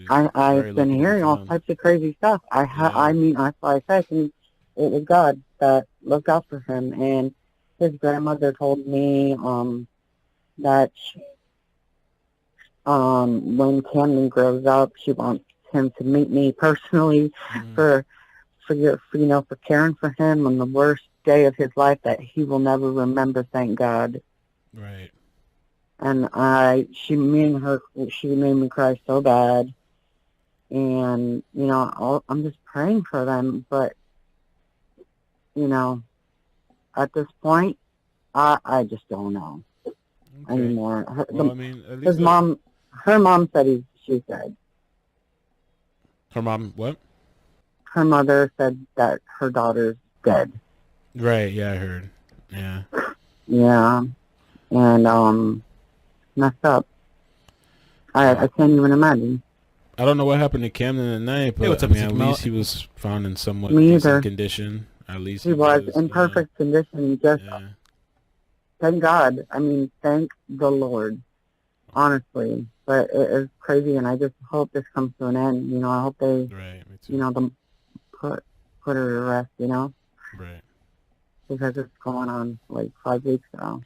I've been hearing all types of crazy stuff. I mean, that's why I said it was God that looked out for him. And his grandmother told me that when Kamdyn grows up, she wants him to meet me personally for caring for him on the worst day of his life that he will never remember. Thank God. Right. And she made me cry so bad. And, you know, I'm just praying for them. But, you know, at this point, I just don't know anymore. Her mom said she said. Her mom, what? Her mother said that her daughter's dead. Right, yeah, I heard. Yeah. Yeah. And, messed up. I can't even imagine. I don't know what happened to Kamdyn at night, but at least he was found in somewhat decent condition. At least he was in perfect condition. Just thank God. I mean, thank the Lord. Honestly, but it is crazy, and I just hope this comes to an end. You know, I hope they, you know, them put her to rest. You know, right? Because it's going on like 5 weeks now.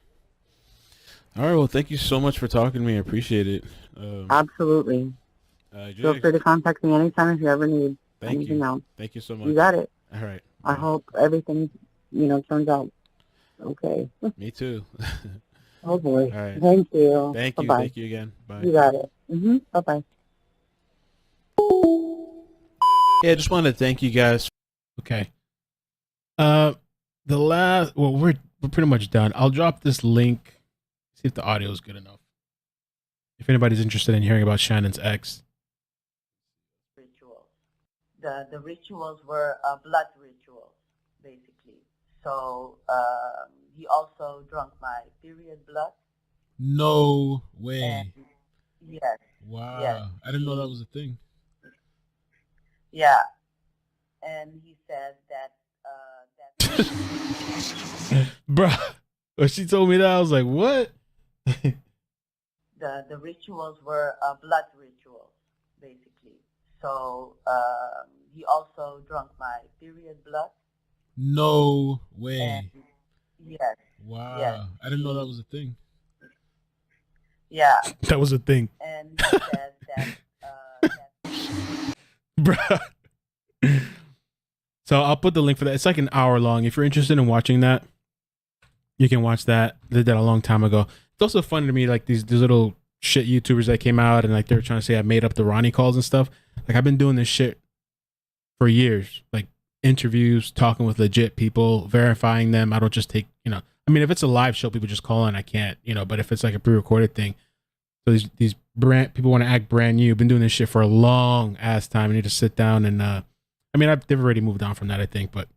All right. Well, thank you so much for talking to me. I appreciate it. Absolutely. Feel free to contact me anytime if you ever need anything else. Thank you so much. You got it. All right. I hope everything, you know, turns out okay. Me too. Oh boy. All right. Thank you. Thank you. Bye-bye. Thank you again. Bye. You got it. Bye-bye. Yeah, I just wanted to thank you guys. Okay. We're pretty much done. I'll drop this link. See if the audio is good enough. If anybody's interested in hearing about Shannon's ex. Rituals. The rituals were blood rituals, basically. So he also drank my period blood. No way. And, yes. Wow. Yes. I didn't know that was a thing. Yeah. And he said that Bruh, when she told me that, I was like, what? The rituals were blood rituals, basically. So he also drank my period blood. No way. And, yes. Wow. Yes. I didn't know that was a thing. Yeah. That was a thing. And he said that... Bruh. So I'll put the link for that. It's like an hour long. If you're interested in watching that, you can watch that. They did that a long time ago. It's also funny to me, like these little shit YouTubers that came out and like they're trying to say I made up the Ronnie calls and stuff. Like I've been doing this shit for years. Like interviews, talking with legit people, verifying them. I don't just take, you know, I mean, if it's a live show, people just call in. I can't, you know, but if it's like a pre-recorded thing, so these people want to act brand new. Been doing this shit for a long ass time. I need to sit down and, I mean, they've already moved on from that, I think, but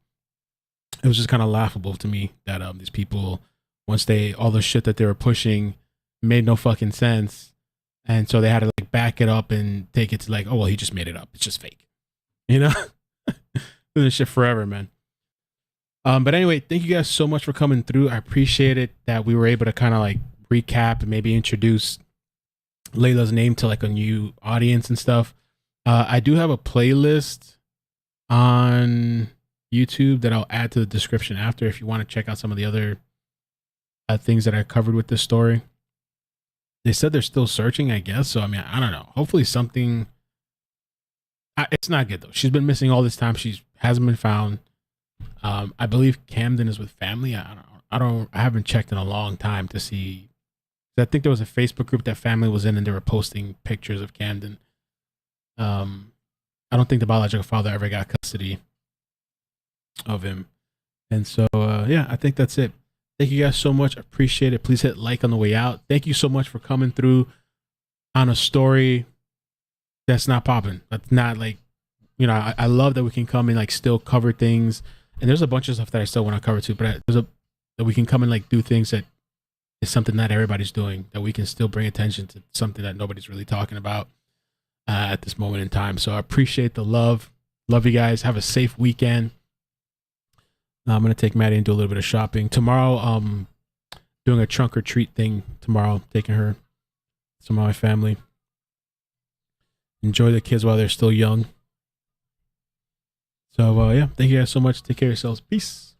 it was just kind of laughable to me that these people, once all the shit that they were pushing made no fucking sense, and so they had to like back it up and take it to like, oh well, he just made it up. It's just fake. You know, do this shit forever, man. But anyway, thank you guys so much for coming through. I appreciate it that we were able to kind of like recap and maybe introduce Leila's name to like a new audience and stuff. I do have a playlist on YouTube that I'll add to the description after if you want to check out some of the other things that I covered with this story. They said they're still searching, I guess. So, I mean, I don't know. Hopefully something... it's not good, though. She's been missing all this time. She hasn't been found. I believe Kamdyn is with family. I haven't checked in a long time to see... I think there was a Facebook group that family was in and they were posting pictures of Kamdyn. I don't think the biological father ever got custody of him. And so, yeah, I think that's it. Thank you guys so much. Appreciate it. Please hit like on the way out. Thank you so much for coming through on a story that's not popping. That's not like, you know, I love that we can come and like still cover things. And there's a bunch of stuff that I still want to cover too, but that we can come and like do things that is something that everybody's doing, that we can still bring attention to something that nobody's really talking about at this moment in time. So I appreciate the love. Love you guys. Have a safe weekend. I'm going to take Maddie and do a little bit of shopping. Tomorrow, doing a trunk or treat thing tomorrow, taking her, some of my family. Enjoy the kids while they're still young. So, yeah, thank you guys so much. Take care of yourselves. Peace.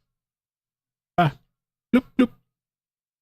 Bye. Bloop, bloop.